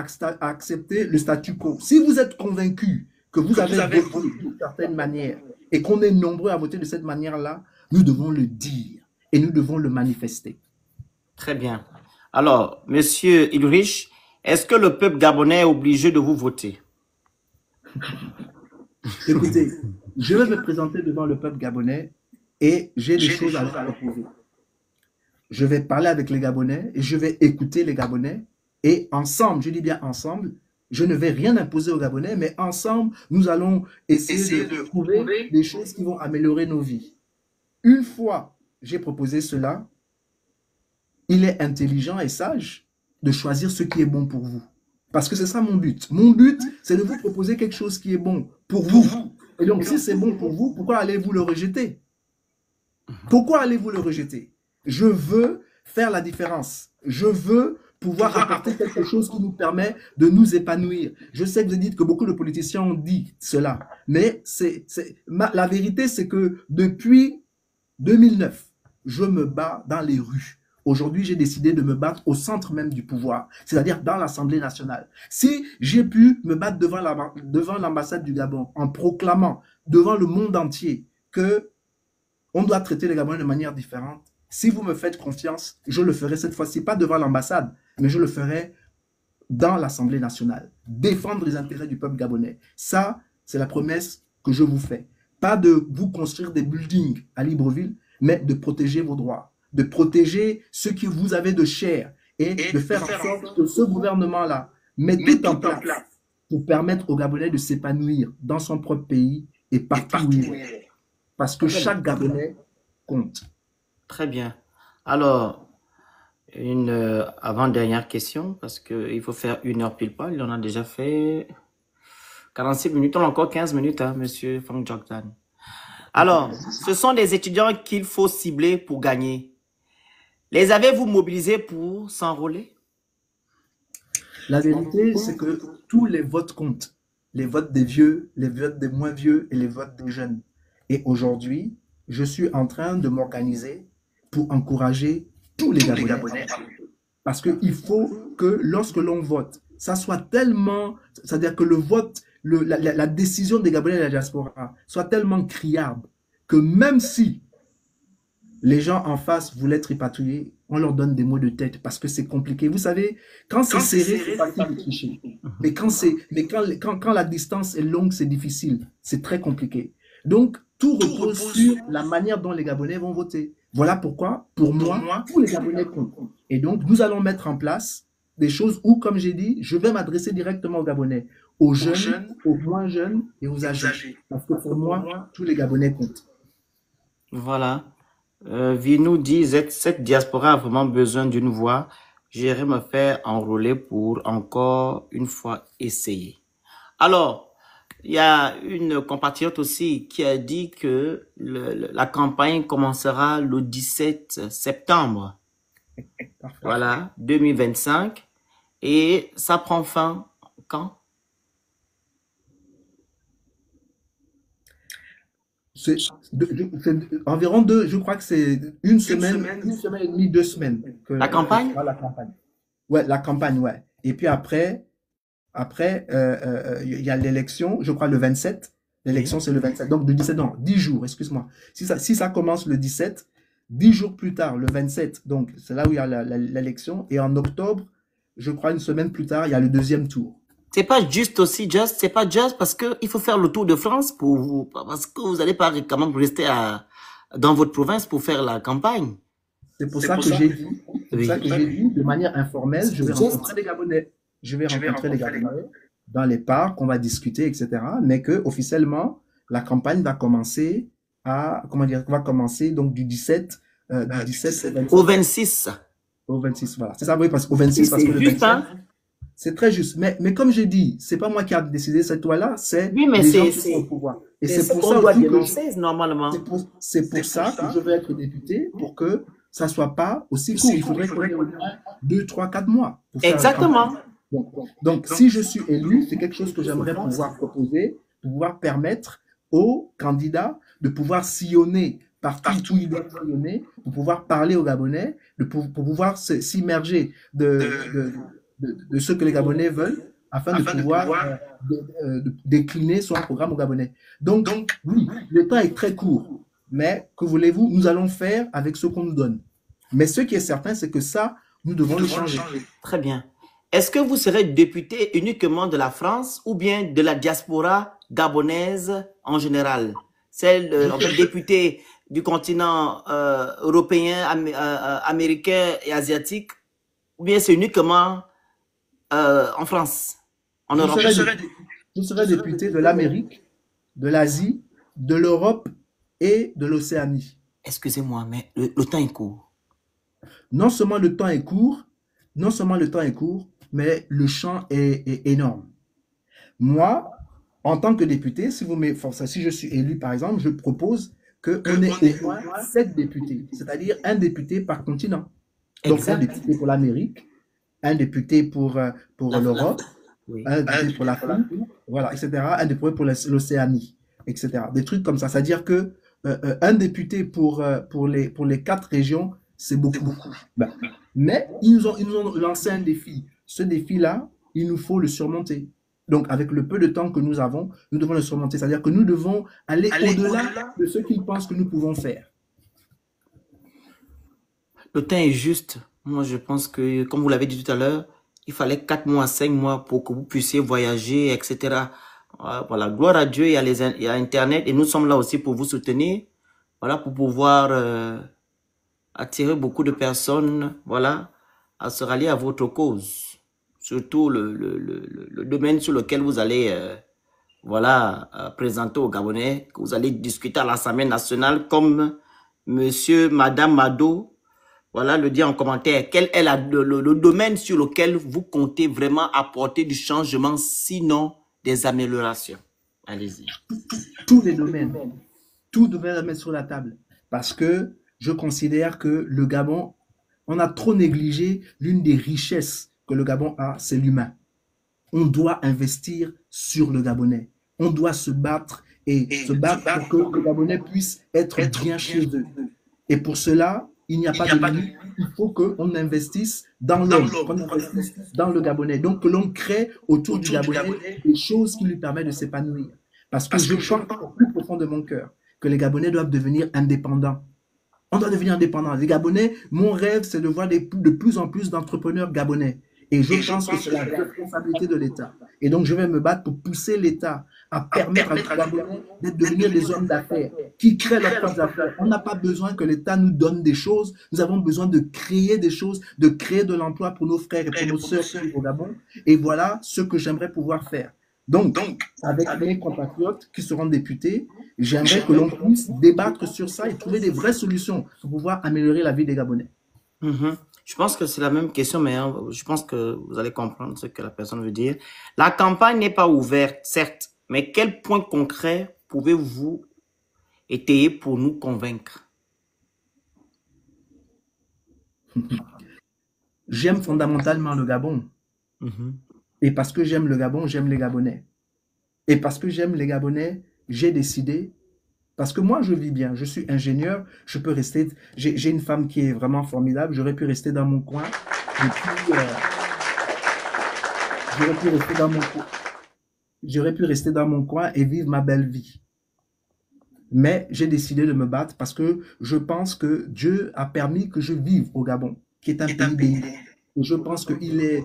accepter le statu quo. Si vous êtes convaincu que vous avez voté d'une certaine manière et qu'on est nombreux à voter de cette manière-là, nous devons le dire et nous devons le manifester. Très bien. Alors, monsieur Ulrich, est-ce que le peuple gabonais est obligé de vous voter? Écoutez, je vais me présenter devant le peuple gabonais et j'ai des choses à leur proposer. Je vais parler avec les Gabonais et je vais écouter les Gabonais et ensemble, je dis bien ensemble, je ne vais rien imposer aux Gabonais, mais ensemble, nous allons essayer de trouver des choses qui vont améliorer nos vies. Une fois j'ai proposé cela, il est intelligent et sage de choisir ce qui est bon pour vous. Parce que c'est ça mon but. Mon but, c'est de vous proposer quelque chose qui est bon pour vous. Et donc, si c'est bon pour vous, pourquoi allez-vous le rejeter? Pourquoi allez-vous le rejeter? Je veux faire la différence. Je veux pouvoir apporter quelque chose qui nous permet de nous épanouir. Je sais que vous dites que beaucoup de politiciens ont dit cela, mais la vérité, c'est que depuis 2009, je me bats dans les rues. Aujourd'hui, j'ai décidé de me battre au centre même du pouvoir, c'est-à-dire dans l'Assemblée nationale. Si j'ai pu me battre devant l'ambassade du Gabon en proclamant devant le monde entier que on doit traiter les Gabonais de manière différente, si vous me faites confiance, je le ferai cette fois-ci, pas devant l'ambassade, mais je le ferai dans l'Assemblée nationale. Défendre les intérêts du peuple gabonais. Ça, c'est la promesse que je vous fais. Pas de vous construire des buildings à Libreville, mais de protéger vos droits, de protéger ce que vous avez de cher et de faire en sorte que ce gouvernement-là mette tout en place pour permettre aux Gabonais de s'épanouir dans son propre pays et partout où il est. Parce que chaque Gabonais compte. Très bien. Alors, une avant-dernière question, parce qu'il faut faire 1 heure pile poil. On a déjà fait 46 minutes. On a encore 15 minutes, hein, monsieur Franck Joktan. Alors, ce sont des étudiants qu'il faut cibler pour gagner. Les avez-vous mobilisés pour s'enrôler? La vérité, c'est que tous les votes comptent. Les votes des vieux, les votes des moins vieux et les votes des jeunes. Et aujourd'hui, je suis en train de m'organiser pour encourager tous les Gabonais. Parce qu'il faut que lorsque l'on vote, ça soit tellement, c'est-à-dire que le vote, la décision des Gabonais de la diaspora soit tellement criarde que même si les gens en face voulaient tripatouiller, on leur donne des mots de tête parce que c'est compliqué. Vous savez, quand c'est serré, c'est facile de tricher. Mais quand la distance est longue, c'est difficile. C'est très compliqué. Donc, tout repose sur la manière dont les Gabonais vont voter. Voilà pourquoi, pour moi, tous les Gabonais comptent. Et donc, nous allons mettre en place des choses où, comme j'ai dit, je vais m'adresser directement aux Gabonais, aux jeunes, aux moins jeunes et aux âgés. Parce que pour moi, tous les Gabonais comptent. Voilà. Vinou dit, cette diaspora a vraiment besoin d'une voix. J'irai me faire enrôler pour encore une fois essayer. Alors, il y a une compatriote aussi qui a dit que la campagne commencera le 17 septembre. Parfait. Voilà, 2025. Et ça prend fin quand? C'est environ je crois que c'est une semaine et demie, 2 semaines. La campagne? La campagne. Ouais, la campagne, ouais. Et puis après, il y a l'élection, je crois le 27. L'élection, c'est le 27. Donc, de 17, non, 10 jours, excuse-moi. Si ça commence le 17, 10 jours plus tard, le 27, donc c'est là où il y a l'élection. Et en octobre, je crois une semaine plus tard, il y a le deuxième tour. C'est pas juste aussi, c'est pas juste parce que il faut faire le tour de France pour vous, parce que vous n'allez pas quand même rester dans votre province pour faire la campagne. C'est pour ça que j'ai dit, de manière informelle, je vais rencontrer les Gabonais. Je vais rencontrer les Gabonais dans les parcs, on va discuter, etc. Mais que officiellement, la campagne va commencer donc du 17 au 26. Au 26, voilà. C'est ça, oui, parce qu'au 26, parce que le 27, c'est très juste. Mais comme j'ai dit, c'est pas moi qui a décidé cette loi-là, c'est les gens qui sont au pouvoir. Et c'est pour ça aussi que normalement. C'est pour ça que je vais être député, pour que ça soit pas aussi court. Il faudrait qu'on ait au moins 2, 3, 4 mois. Pour faire exactement. Donc, si je suis élu, c'est quelque chose que j'aimerais pouvoir proposer, pouvoir permettre aux candidats de pouvoir sillonner partout où ils doivent sillonner, pour pouvoir parler aux Gabonais, pour pouvoir s'immerger de ce que les Gabonais veulent, afin de pouvoir décliner son programme aux Gabonais. Donc, oui, le temps est très court, mais que voulez-vous, nous allons faire avec ce qu'on nous donne. Mais ce qui est certain, c'est que ça, nous devons le changer. Très bien. Est-ce que vous serez député uniquement de la France ou bien de la diaspora gabonaise en général? Celle député du continent européen, américain et asiatique, ou bien c'est uniquement en France, en Europe? Je serai député de l'Amérique, de l'Asie, de l'Europe et de l'Océanie. Excusez-moi, mais le temps est court. Non seulement le temps est court, mais le champ est énorme. Moi, en tant que député, si je suis élu, par exemple, je propose qu'on ait au moins 7 députés, c'est-à-dire un député par continent. Donc, un député pour l'Amérique, un député pour l'Europe, un député pour l'Afrique, voilà, etc. Un député pour l'Océanie, etc. Des trucs comme ça. C'est-à-dire que un député pour les 4 régions, c'est beaucoup. Mais ils nous ont lancé un défi. Ce défi-là, il nous faut le surmonter. Donc, avec le peu de temps que nous avons, nous devons le surmonter. C'est-à-dire que nous devons aller au-delà de ce qu'ils pensent que nous pouvons faire. Le temps est juste. Moi, je pense que, comme vous l'avez dit tout à l'heure, il fallait 4 mois, 5 mois pour que vous puissiez voyager, etc. Voilà, gloire à Dieu, il y a Internet et nous sommes là aussi pour vous soutenir. Voilà, pour pouvoir attirer beaucoup de personnes, voilà, à se rallier à votre cause. Surtout le domaine sur lequel vous allez, présenter aux Gabonais, que vous allez discuter à l'Assemblée nationale, comme monsieur, madame Mado, voilà, le dit en commentaire. Quel est le domaine sur lequel vous comptez vraiment apporter du changement, sinon des améliorations? Allez-y. Tous les domaines. Tout devrait mettre sur la table. Parce que je considère que le Gabon, on a trop négligé l'une des richesses que le Gabon a, c'est l'humain. On doit investir sur le Gabonais. On doit se battre pour que le Gabonais puisse être bien chez eux. Et pour cela, il n'y a pas de limite. Il faut qu'on investisse dans l'homme, qu'on investisse dans le Gabonais. Donc, que l'on crée autour du Gabonais des choses qui lui permettent de s'épanouir. Parce que je pense au plus profond de mon cœur que les Gabonais doivent devenir indépendants. On doit devenir indépendant. Les Gabonais, mon rêve, c'est de voir de plus en plus d'entrepreneurs gabonais. Et je pense que c'est la responsabilité de l'État. Et donc, je vais me battre pour pousser l'État à permettre à les Gabonais de devenir des hommes d'affaires qui créent leurs propres affaires. On n'a pas besoin que l'État nous donne des choses. Nous avons besoin de créer des choses, de créer de l'emploi pour nos frères et pour nos sœurs au Gabon. Et voilà ce que j'aimerais pouvoir faire. Donc, avec mes compatriotes qui seront députés, j'aimerais que l'on puisse débattre sur ça et trouver des vraies solutions pour pouvoir améliorer la vie des Gabonais. Je pense que c'est la même question, mais je pense que vous allez comprendre ce que la personne veut dire. La campagne n'est pas ouverte, certes, mais quel point concret pouvez-vous étayer pour nous convaincre? J'aime fondamentalement le Gabon. Et parce que j'aime le Gabon, j'aime les Gabonais. Et parce que j'aime les Gabonais, j'ai décidé, parce que moi je vis bien, je suis ingénieur, je peux rester, j'ai une femme qui est vraiment formidable, j'aurais pu rester dans mon coin, j'aurais pu rester dans mon coin et vivre ma belle vie. Mais j'ai décidé de me battre parce que je pense que Dieu a permis que je vive au Gabon, qui est un pays béni. Et je pense qu'il est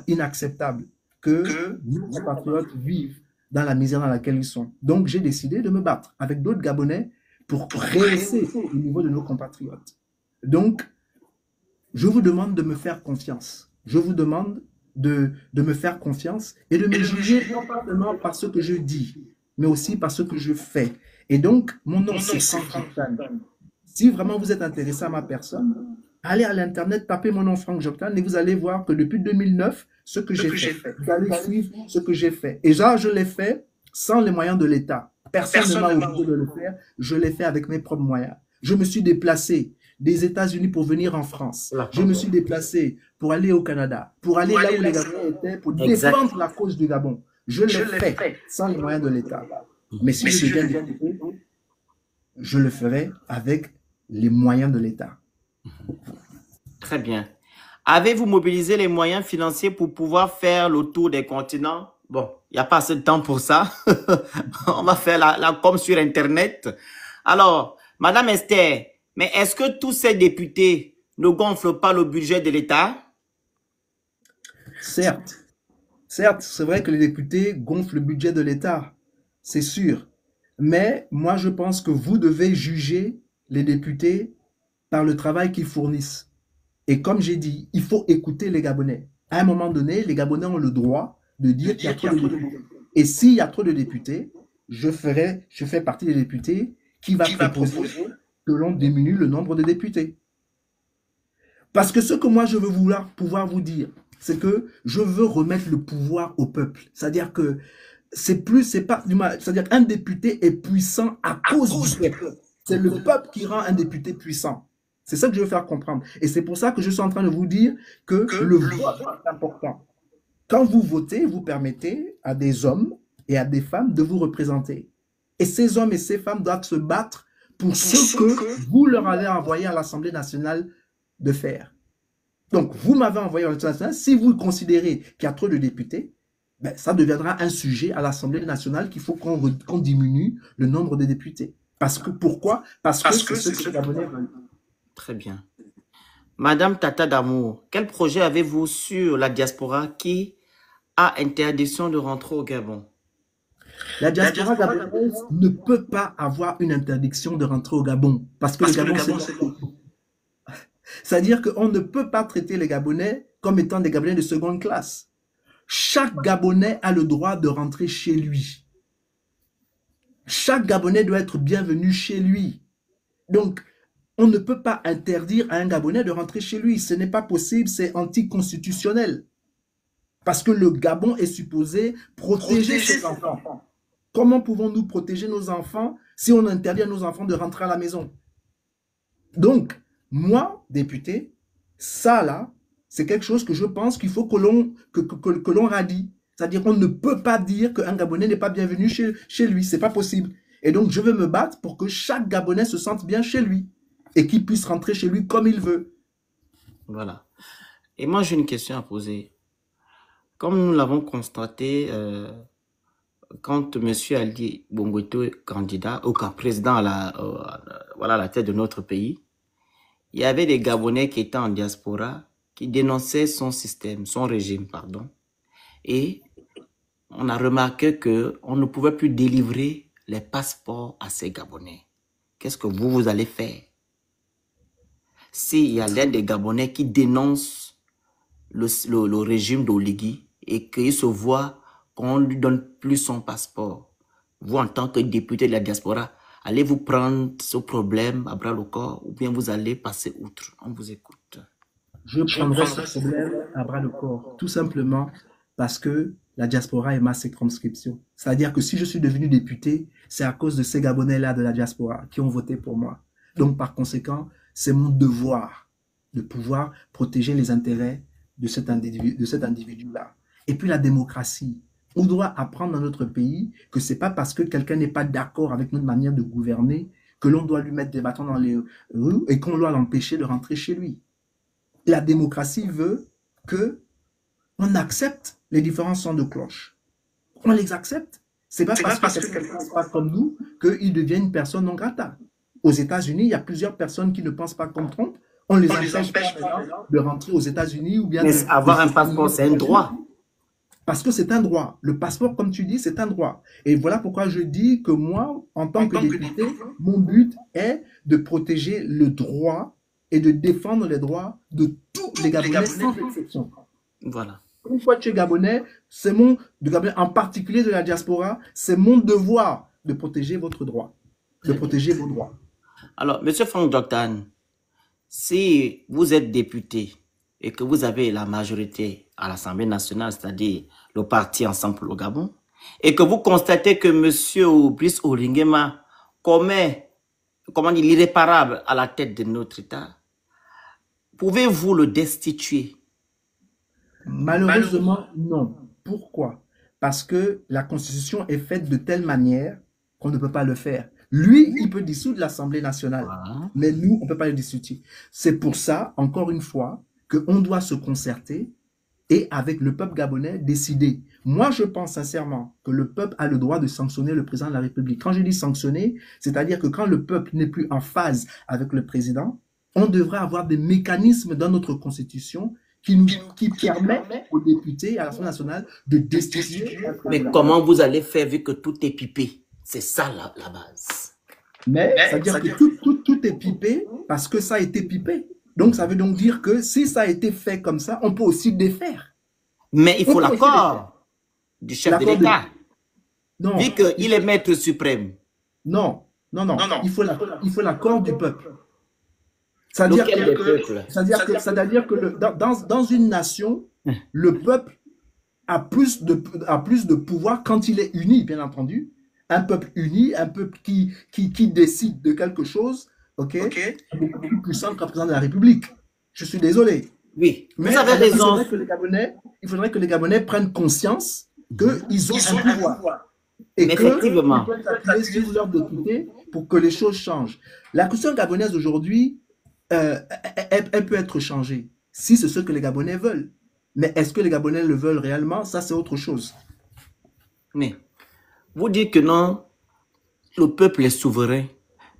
inacceptable que nos compatriotes vivent dans la misère dans laquelle ils sont. Donc, j'ai décidé de me battre avec d'autres Gabonais pour rehausser le niveau de nos compatriotes. Donc, je vous demande de me faire confiance. Je vous demande de me faire confiance et de me juger non pas seulement par ce que je dis, mais aussi par ce que je fais. Et donc, mon nom, c'est Franck Joctan. Si vraiment vous êtes intéressé à ma personne, allez à l'internet, tapez mon nom Franck Joctan et vous allez voir que depuis 2009, ce que j'ai fait, vous allez suivre ce que j'ai fait. Et ça, je l'ai fait sans les moyens de l'État. Personne ne m'a obligé de le faire. Je l'ai fait avec mes propres moyens. Je me suis déplacé des États-Unis pour venir en France. Je me suis déplacé pour aller au Canada, pour aller là où les Gabonais étaient, pour défendre la cause du Gabon. Je l'ai fait sans les moyens de l'État. Mais si je deviens député, je le ferai avec les moyens de l'État. Très bien. Avez-vous mobilisé les moyens financiers pour pouvoir faire le tour des continents? Bon, il n'y a pas assez de temps pour ça. On va faire la com sur Internet. Alors, Madame Esther, mais est-ce que tous ces députés ne gonflent pas le budget de l'État? Certes, c'est vrai que les députés gonflent le budget de l'État, c'est sûr. Mais moi, je pense que vous devez juger les députés par le travail qu'ils fournissent. Et comme j'ai dit, il faut écouter les Gabonais. À un moment donné, les Gabonais ont le droit de dire qu'il y a trop de députés. Et s'il y a trop de députés, je fais partie des députés qui va proposer que l'on diminue le nombre de députés. Parce que ce que moi je veux pouvoir vous dire, c'est que je veux remettre le pouvoir au peuple. C'est-à-dire que c'est-à-dire qu'un député est puissant à cause du peuple. C'est le peuple qui rend un député puissant. C'est ça que je veux faire comprendre. Et c'est pour ça que je suis en train de vous dire que le vote est important. Quand vous votez, vous permettez à des hommes et à des femmes de vous représenter. Et ces hommes et ces femmes doivent se battre pour ce que vous leur avez envoyé à l'Assemblée nationale de faire. Donc, vous m'avez envoyé à l'Assemblée nationale. Si vous considérez qu'il y a trop de députés, ben, ça deviendra un sujet à l'Assemblée nationale qu'il faut qu'on diminue le nombre de députés. Pourquoi? Parce que c'est ce que les Gabonais veulent. Très bien. Madame Tata Damour, quel projet avez-vous sur la diaspora qui a interdiction de rentrer au Gabon? La diaspora gabonaise ne peut pas avoir une interdiction de rentrer au Gabon parce que le Gabon, c'est... C'est-à-dire qu'on ne peut pas traiter les Gabonais comme étant des Gabonais de seconde classe. Chaque Gabonais a le droit de rentrer chez lui. Chaque Gabonais doit être bienvenu chez lui. Donc, on ne peut pas interdire à un Gabonais de rentrer chez lui. Ce n'est pas possible, c'est anticonstitutionnel. Parce que le Gabon est supposé protéger ses enfants. Comment pouvons-nous protéger nos enfants si on interdit à nos enfants de rentrer à la maison? Donc, moi, député, ça là, c'est quelque chose que je pense qu'il faut que l'on radie. C'est-à-dire qu'on ne peut pas dire qu'un Gabonais n'est pas bienvenu chez lui. Ce n'est pas possible. Et donc, je veux me battre pour que chaque Gabonais se sente bien chez lui. et qu'il puisse rentrer chez lui comme il veut. Voilà. Et moi, j'ai une question à poser. Comme nous l'avons constaté, quand M. Ali Bongoto est candidat, ou président à voilà, à la tête de notre pays, il y avait des Gabonais qui étaient en diaspora, qui dénonçaient son système, son régime, pardon. Et on a remarqué qu'on ne pouvait plus délivrer les passeports à ces Gabonais. Qu'est-ce que vous allez faire? S'il y a l'un des Gabonais qui dénonce le régime d'Oligui et qu'il se voit qu'on ne lui donne plus son passeport, vous, en tant que député de la diaspora, allez-vous prendre ce problème à bras le corps ou bien vous allez passer outre? On vous écoute. Je prendrai ce problème à bras le corps, tout simplement parce que la diaspora est ma circonscription. C'est-à-dire que si je suis devenu député, c'est à cause de ces Gabonais-là de la diaspora qui ont voté pour moi. Donc, par conséquent, c'est mon devoir de pouvoir protéger les intérêts de cet individu-là. Et puis la démocratie. On doit apprendre dans notre pays que c'est pas parce que quelqu'un n'est pas d'accord avec notre manière de gouverner que l'on doit lui mettre des bâtons dans les roues et qu'on doit l'empêcher de rentrer chez lui. La démocratie veut que on accepte les différents sons de cloche. On les accepte. C'est pas parce que quelqu'un ne pense pas comme nous qu'il devient une personne non grata. Aux États-Unis, il y a plusieurs personnes qui ne pensent pas comme Trump. On les empêche de rentrer aux États-Unis ou bien. Mais avoir un passeport, c'est un droit. Parce que c'est un droit. Le passeport, comme tu dis, c'est un droit. Et voilà pourquoi je dis que moi, en tant que député, mon but est de protéger le droit et de défendre les droits de tous les Gabonais sans exception. Voilà. Une fois que tu es Gabonais, c'est mon, en particulier de la diaspora, c'est mon devoir de protéger votre droit, de protéger vos droits. Alors, M. Franck Joktan, si vous êtes député et que vous avez la majorité à l'Assemblée nationale, c'est-à-dire le parti Ensemble pour le Gabon, et que vous constatez que M. Brice Oligui commet, comment dire, l'irréparable à la tête de notre État, pouvez-vous le destituer? Malheureusement, non. Pourquoi? Parce que la Constitution est faite de telle manière qu'on ne peut pas le faire. Lui, il peut dissoudre l'Assemblée nationale, Voilà. mais nous, on ne peut pas le dissoudre. C'est pour ça, encore une fois, qu'on doit se concerter et avec le peuple gabonais décider. Moi, je pense sincèrement que le peuple a le droit de sanctionner le président de la République. Quand je dis sanctionner, c'est-à-dire que quand le peuple n'est plus en phase avec le président, on devrait avoir des mécanismes dans notre Constitution qui permet aux députés à l'Assemblée nationale de destituer. Mais comment vous allez faire vu que tout est pipé? C'est ça la base. Mais ça veut dire que tout est pipé parce que ça a été pipé. Donc ça veut donc dire que si ça a été fait comme ça, on peut aussi défaire. Mais il faut l'accord du chef de l'État. Non. Vu qu'il est maître suprême. Non. Il faut l'accord du peuple. C'est-à-dire que dans une nation, le peuple a plus de pouvoir quand il est uni, bien entendu. Un peuple uni, un peuple qui décide de quelque chose, est beaucoup plus puissant qu'un président de la République. Je suis désolé. Oui, mais vous avez raison. Il faudrait que les Gabonais prennent conscience qu'ils ont un pouvoir. Et effectivement, qu'ils peuvent appuyer sur leurs députés pour que les choses changent. La question gabonaise aujourd'hui, elle peut être changée si c'est ce que les Gabonais veulent. Mais est-ce que les Gabonais le veulent réellement? Ça, c'est autre chose. Mais vous dites que non, le peuple est souverain.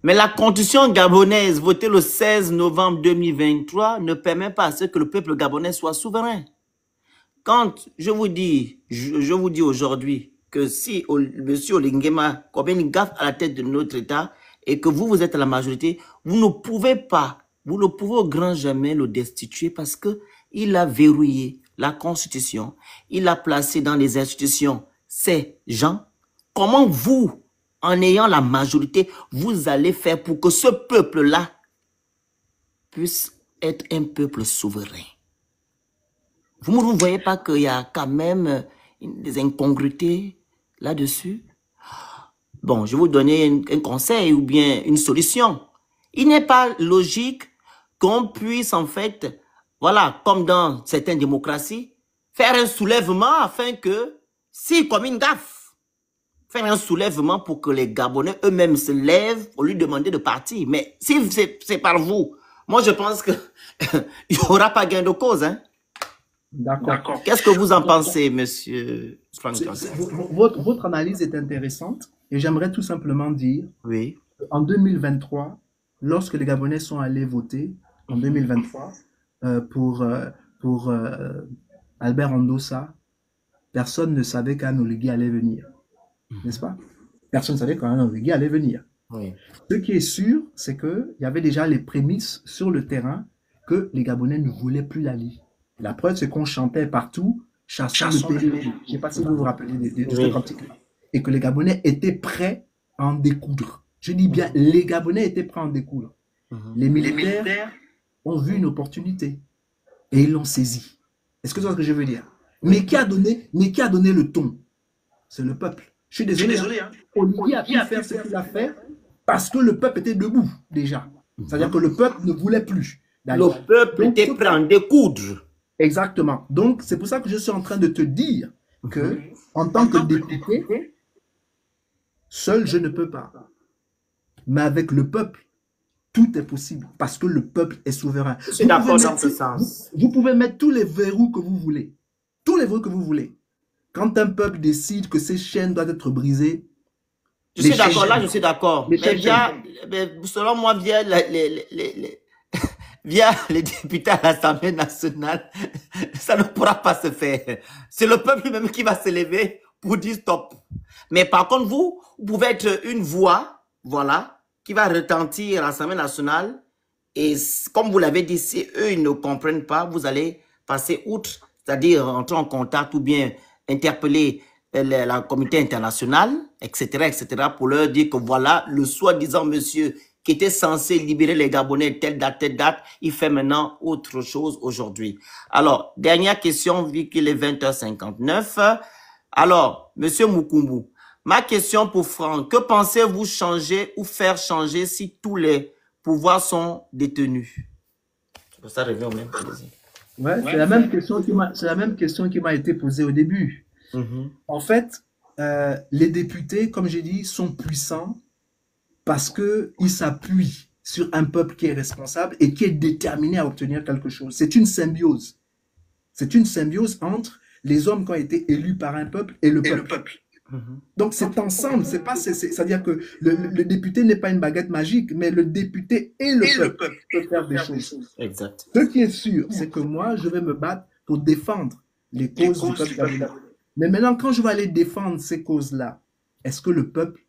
Mais la constitution gabonaise votée le 16 novembre 2023 ne permet pas à ce que le peuple gabonais soit souverain. Quand je vous dis aujourd'hui que si M. Oligui commet une gaffe à la tête de notre État et que vous êtes à la majorité, vous ne pouvez au grand jamais le destituer parce qu'il a verrouillé la constitution, il a placé dans les institutions ces gens. Comment vous, en ayant la majorité, vous allez faire pour que ce peuple-là puisse être un peuple souverain? Vous ne voyez pas qu'il y a quand même des incongruités là-dessus? Bon, je vais vous donner un conseil ou bien une solution. Il n'est pas logique qu'on puisse en fait, voilà, comme dans certaines démocraties, faire un soulèvement afin que, s'il commet une gaffe, faire un soulèvement pour que les Gabonais eux-mêmes se lèvent pour lui demander de partir. Mais si c'est par vous, moi je pense que il n'y aura pas gain de cause. Hein? D'accord. Qu'est-ce que vous en pensez, monsieur Frank Johnson? Votre analyse est intéressante et j'aimerais tout simplement dire, Oui. en 2023, lorsque les Gabonais sont allés voter, en 2023, pour Albert Andossa, personne ne savait qu'un Oligui allait venir. N'est-ce pas? Personne ne savait qu'un Oligui allait venir. Oui. Ce qui est sûr, c'est qu'il y avait déjà les prémices sur le terrain que les Gabonais ne voulaient plus l'Ali. La preuve, c'est qu'on chantait partout, chassons le PDG. Je ne sais pas si vous vous rappelez de cette cantique-là. Et que les Gabonais étaient prêts à en découdre. Je dis bien, les Gabonais étaient prêts à en découdre. Les militaires ont vu une opportunité et ils l'ont saisie. Est-ce que tu vois ce que je veux dire? Mais qui a donné le ton? C'est le peuple. Je suis désolé. Hein. Oligui a pu faire ce qu'il a fait parce que le peuple était debout déjà. C'est-à-dire que le peuple ne voulait plus. Le peuple était prêt à en découdre. Exactement. Donc, c'est pour ça que je suis en train de te dire que, en tant que député, seul je ne peux pas. Mais avec le peuple, tout est possible parce que le peuple est souverain. Je suis d'accord dans ce sens. Vous pouvez mettre tous les verrous que vous voulez. Tous les verrous que vous voulez. Quand un peuple décide que ces chaînes doivent être brisées, je suis d'accord, là je suis d'accord. Mais selon moi, via les députés à l'Assemblée nationale, ça ne pourra pas se faire. C'est le peuple lui-même qui va se lever pour dire stop. Mais par contre, vous pouvez être une voix, voilà, qui va retentir à l'Assemblée nationale. Et comme vous l'avez dit, si eux, ils ne comprennent pas, vous allez passer outre, c'est-à-dire entrer en contact ou bien interpeller la communauté internationale, etc., pour leur dire que voilà, le soi-disant monsieur qui était censé libérer les Gabonais telle date, il fait maintenant autre chose aujourd'hui. Alors, dernière question, vu qu'il est 20h59. Alors, monsieur Mukumbu, ma question pour Franck, que pensez-vous changer ou faire changer si tous les pouvoirs sont détenus? Ça revient au même plaisir. Ouais, c'est la même question qui m'a été posée au début. En fait, les députés, comme j'ai dit, sont puissants parce qu'ils s'appuient sur un peuple qui est responsable et qui est déterminé à obtenir quelque chose. C'est une symbiose. C'est une symbiose entre les hommes qui ont été élus par un peuple et le peuple. Donc c'est ensemble, c'est-à-dire que le député n'est pas une baguette magique, mais le député et le peuple peuvent faire des choses. Exact. Ce qui est sûr, c'est que moi, je vais me battre pour défendre les causes du peuple gabonais. Mais maintenant, quand je vais aller défendre ces causes-là, est-ce que le peuple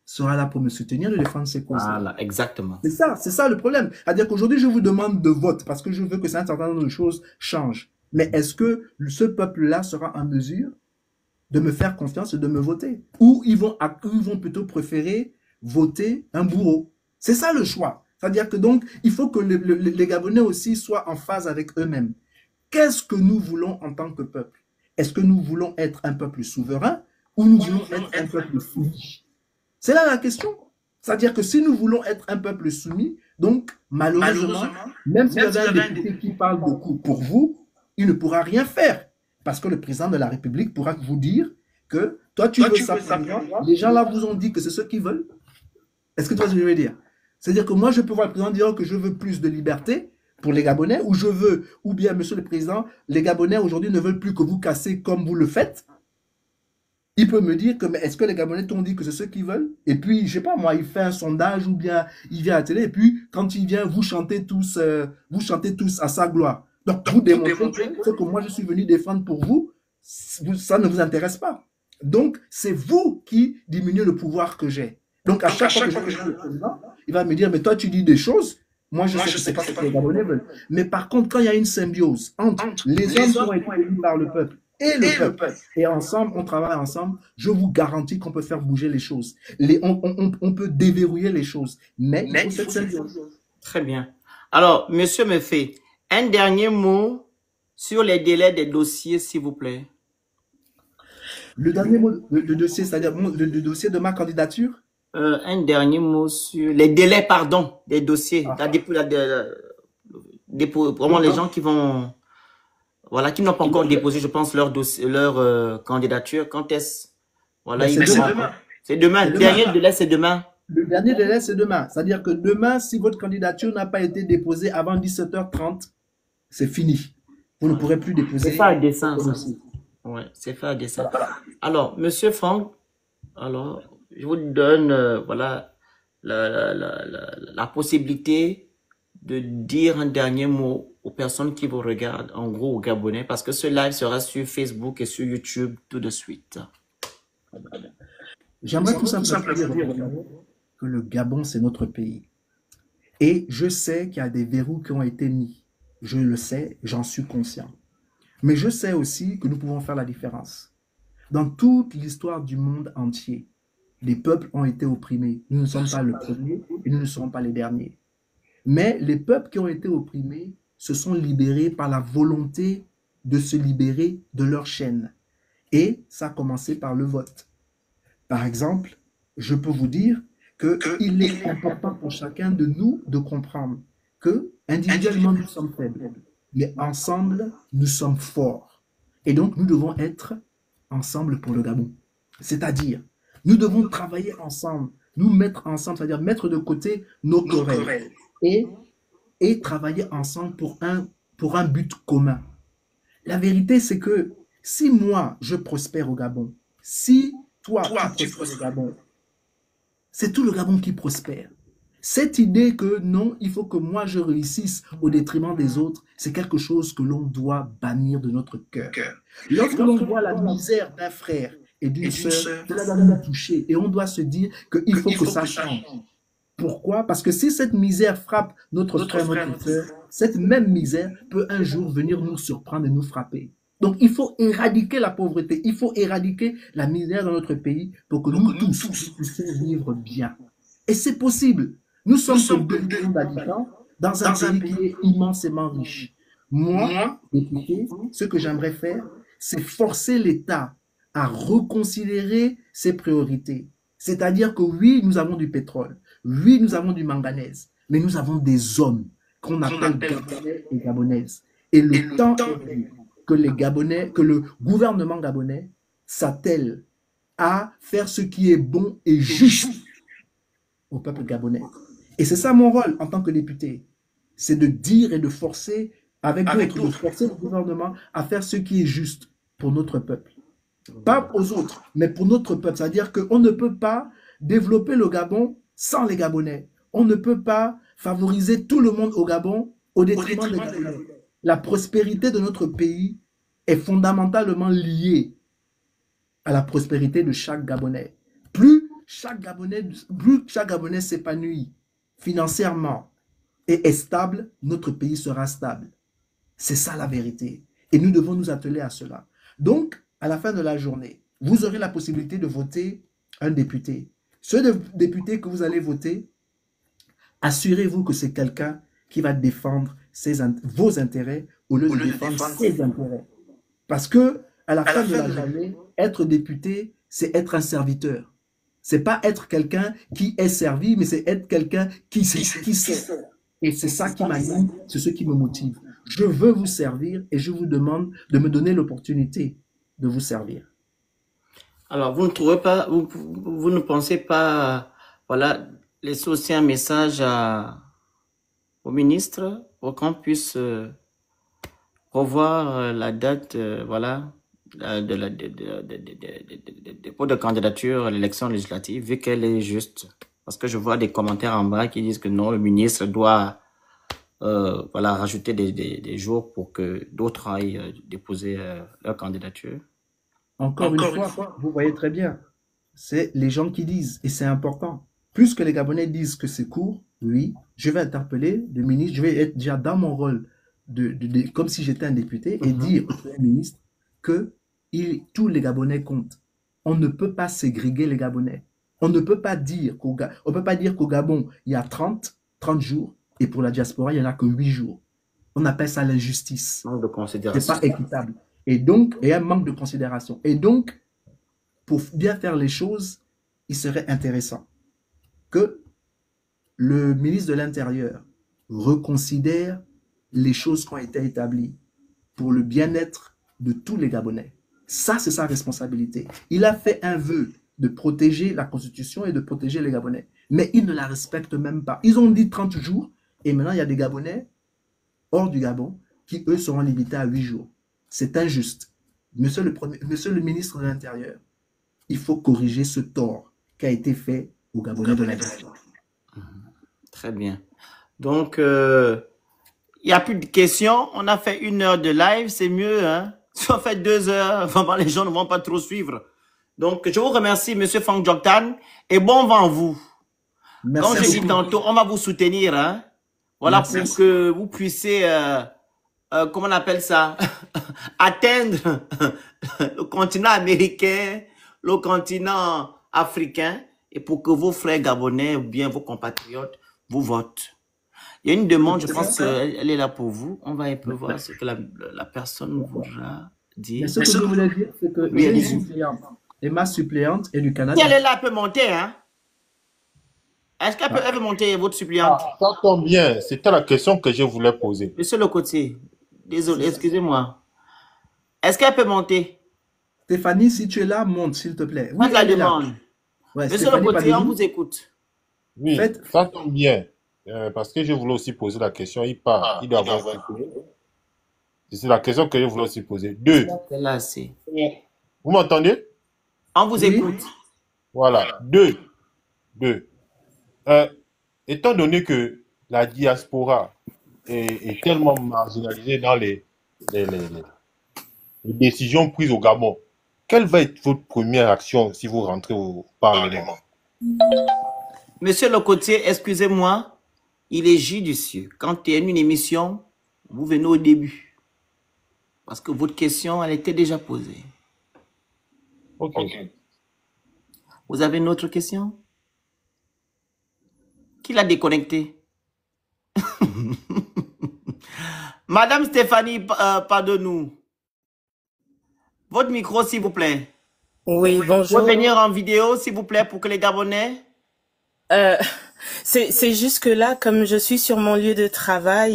sera là pour me soutenir de défendre ces causes-là? Voilà, exactement. C'est ça le problème. C'est-à-dire qu'aujourd'hui, je vous demande de vote parce que je veux que un certain nombre de choses changent. Mais est-ce que ce peuple-là sera en mesure de me faire confiance et de me voter? Ou ils vont plutôt préférer voter un bourreau? C'est ça le choix. C'est-à-dire que donc, il faut que les Gabonais aussi soient en phase avec eux-mêmes. Qu'est-ce que nous voulons en tant que peuple? Est-ce que nous voulons être un peuple souverain ou nous voulons être un peuple soumis? C'est là la question. C'est-à-dire que si nous voulons être un peuple soumis, donc malheureusement, même s'il y a un député qui parle beaucoup pour vous, il ne pourra rien faire. Parce que le président de la République pourra vous dire que toi, tu veux ça. Les gens là vous ont dit que c'est ce qu'ils veulent. Est-ce que tu vois ce que je veux dire? C'est-à-dire que moi, je peux voir le président dire que je veux plus de liberté pour les Gabonais, ou bien, monsieur le président, les Gabonais aujourd'hui ne veulent plus que vous cassez comme vous le faites. Il peut me dire que, mais est-ce que les Gabonais t'ont dit que c'est ce qu'ils veulent? Et puis, je sais pas, moi, il fait un sondage ou bien il vient à la télé et puis, quand il vient, vous chantez tous à sa gloire. Donc, vous démontrez que ce que moi, je suis venu défendre pour vous, ça ne vous intéresse pas. Donc, c'est vous qui diminuez le pouvoir que j'ai. Donc, à chaque fois que je suis le président, il va me dire, mais toi, tu dis des choses, moi, je sais pas ce que les Gabonais veulent. Mais par contre, quand il y a une symbiose entre les hommes qui ont été élus par le peuple et le peuple, et ensemble, on travaille ensemble, je vous garantis qu'on peut faire bouger les choses. On peut déverrouiller les choses. Mais il faut cette symbiose. Très bien. Alors, monsieur Mephé, un dernier mot sur les délais des dossiers, s'il vous plaît. Le dernier mot de dossier, c'est-à-dire le dossier de ma candidature? Un dernier mot sur les délais, pardon, des dossiers. Vraiment les gens qui vont, voilà, qui n'ont pas encore déposé, je pense, leur dossier, leur candidature. Quand est-ce Voilà, Ben, il c'est demande. demain. C'est demain. C'est Le demain. dernier délai, c'est demain. Le dernier délai, c'est demain. C'est-à-dire que demain, si votre candidature n'a pas été déposée avant 17h30, c'est fini. Vous ne Ouais. pourrez plus C'est déposer fait à dessein, votre ça. dossier. Ouais, c'est fait à dessein. Alors, Monsieur Franck, alors, je vous donne, voilà, la possibilité de dire un dernier mot aux personnes qui vous regardent, en gros aux Gabonais, parce que ce live sera sur Facebook et sur YouTube tout de suite. J'aimerais tout simplement dire que le Gabon, c'est notre pays. Et je sais qu'il y a des verrous qui ont été mis. Je le sais, j'en suis conscient. Mais je sais aussi que nous pouvons faire la différence. Dans toute l'histoire du monde entier, les peuples ont été opprimés. Nous ne sommes pas le premier et nous ne serons pas les derniers. Mais les peuples qui ont été opprimés se sont libérés par la volonté de se libérer de leur chaîne. Et ça a commencé par le vote. Par exemple, je peux vous dire qu'il est important pour chacun de nous de comprendre que individuellement nous sommes faibles, mais ensemble nous sommes forts. Et donc nous devons être ensemble pour le Gabon. C'est-à-dire, nous devons travailler ensemble, nous mettre ensemble, c'est-à-dire mettre de côté nos querelles et travailler ensemble pour un but commun. La vérité, c'est que si moi, je prospère au Gabon, si toi, tu prospères au Gabon, c'est tout le Gabon qui prospère. Cette idée que non, il faut que moi je réussisse au détriment des autres, c'est quelque chose que l'on doit bannir de notre cœur. Lorsque l'on voit la misère d'un frère et d'une sœur, cela doit nous toucher et on doit se dire qu'il faut que ça change. Pourquoi? Parce que si cette misère frappe notre frère, notre sœur, cette même misère peut un jour venir nous surprendre et nous frapper. Donc, il faut éradiquer la pauvreté, il faut éradiquer la misère dans notre pays pour que nous tous puissions vivre bien. Et c'est possible. Nous sommes que 2 millions d'habitants dans un pays qui est immensément riche. Moi, député, ce que j'aimerais faire, c'est forcer l'État à reconsidérer ses priorités. C'est-à-dire que oui, nous avons du pétrole, oui, nous avons du manganèse, mais nous avons des hommes qu'on appelle Gabonais et Gabonaises. Et le temps est venu que les Gabonais, que le gouvernement gabonais s'attelle à faire ce qui est bon et juste au peuple gabonais. Et c'est ça mon rôle en tant que député, c'est de dire et de forcer avec d'autres, de forcer le gouvernement à faire ce qui est juste pour notre peuple. Pas aux autres, mais pour notre peuple. C'est-à-dire qu'on ne peut pas développer le Gabon sans les Gabonais. On ne peut pas favoriser tout le monde au Gabon au détriment des Gabonais. La prospérité de notre pays est fondamentalement liée à la prospérité de chaque Gabonais. Plus chaque Gabonais s'épanouit financièrement et est stable, notre pays sera stable. C'est ça la vérité. Et nous devons nous atteler à cela. Donc, à la fin de la journée, vous aurez la possibilité de voter un député. Ce député que vous allez voter, assurez-vous que c'est quelqu'un qui va défendre vos intérêts au lieu de défendre ses intérêts. Parce que, à la fin de la journée, être député, c'est être un serviteur. C'est pas être quelqu'un qui est servi, mais c'est être quelqu'un qui sert. Et c'est ça qui m'anime, c'est ce qui me motive. Je veux vous servir et je vous demande de me donner l'opportunité de vous servir. Alors, vous ne trouvez pas, vous ne pensez pas, voilà, laisser aussi un message au ministre pour qu'on puisse revoir la date, voilà, de dépôt de candidature à l'élection législative, vu qu'elle est juste. Parce que je vois des commentaires en bas qui disent que non, le ministre doit voilà, rajouter des jours pour que d'autres aillent déposer leur candidature. Encore une fois, vous voyez très bien, c'est les gens qui disent, et c'est important. Plus que les Gabonais disent que c'est court, oui, je vais interpeller le ministre, je vais être déjà dans mon rôle, comme si j'étais un député, et dire au Premier ministre que tous les Gabonais comptent. On ne peut pas ségréguer les Gabonais. On ne peut pas dire qu'au Gabon, il y a 30 jours, et pour la diaspora, il n'y en a que 8 jours. On appelle ça l'injustice. Manque de considération. C'est pas équitable. Et donc, il y a un manque de considération. Et donc, pour bien faire les choses, il serait intéressant que le ministre de l'Intérieur reconsidère les choses qui ont été établies pour le bien-être de tous les Gabonais. Ça, c'est sa responsabilité. Il a fait un vœu de protéger la Constitution et de protéger les Gabonais. Mais il ne la respecte même pas. Ils ont dit 30 jours et maintenant, il y a des Gabonais hors du Gabon qui, eux, seront limités à 8 jours. C'est injuste. Monsieur le ministre de l'Intérieur, il faut corriger ce tort qui a été fait aux Gabonais de la diaspora. Très bien. Donc, il n'y a plus de questions. On a fait 1 heure de live, c'est mieux. Hein? Si on fait 2 heures, vraiment, les gens ne vont pas trop suivre. Donc, je vous remercie, Monsieur Franck Joktan, et bon vent à vous. Merci. Comme je dis tantôt, on va vous soutenir. Hein? Voilà, merci. Pour que vous puissiez, comment on appelle ça, atteindre le continent américain, le continent africain, et pour que vos frères gabonais ou bien vos compatriotes vous votent. Il y a une demande, je pense qu'elle est là pour vous. On va un peu voir ce que la personne voudra dire. Mais ce que je voulais dire, c'est que j'ai une suppléante. Et ma suppléante est du Canada. Si elle est là, elle peut monter, hein? Est-ce qu'elle peut monter, votre suppléante? Ça tombe bien. C'était la question que je voulais poser. Monsieur Locotier, désolé, excusez-moi. Est-ce qu'elle peut monter? Stéphanie, si tu es là, monte, s'il te plaît. Oui, la demande. Ouais, Monsieur Locotier, on vous écoute. Oui, ça tombe bien. Parce que je voulais aussi poser la question. Il part. Il doit avoir. C'est la question que je voulais aussi poser. 2. Là, c'est. Vous m'entendez? On vous écoute. Voilà. 2. Étant donné que la diaspora est tellement marginalisée dans les décisions prises au Gabon, quelle va être votre première action si vous rentrez au Parlement? Monsieur Locotier, excusez-moi, il est judicieux. Quand il y a une émission, vous venez au début. Parce que votre question, elle était déjà posée. Ok. Vous avez une autre question? Qui l'a déconnecté? Madame Stéphanie, pardonne-nous. Votre micro, s'il vous plaît. Oui, bonjour. Vous pouvez venir en vidéo, s'il vous plaît, pour que les Gabonais... C'est juste que là, comme je suis sur mon lieu de travail,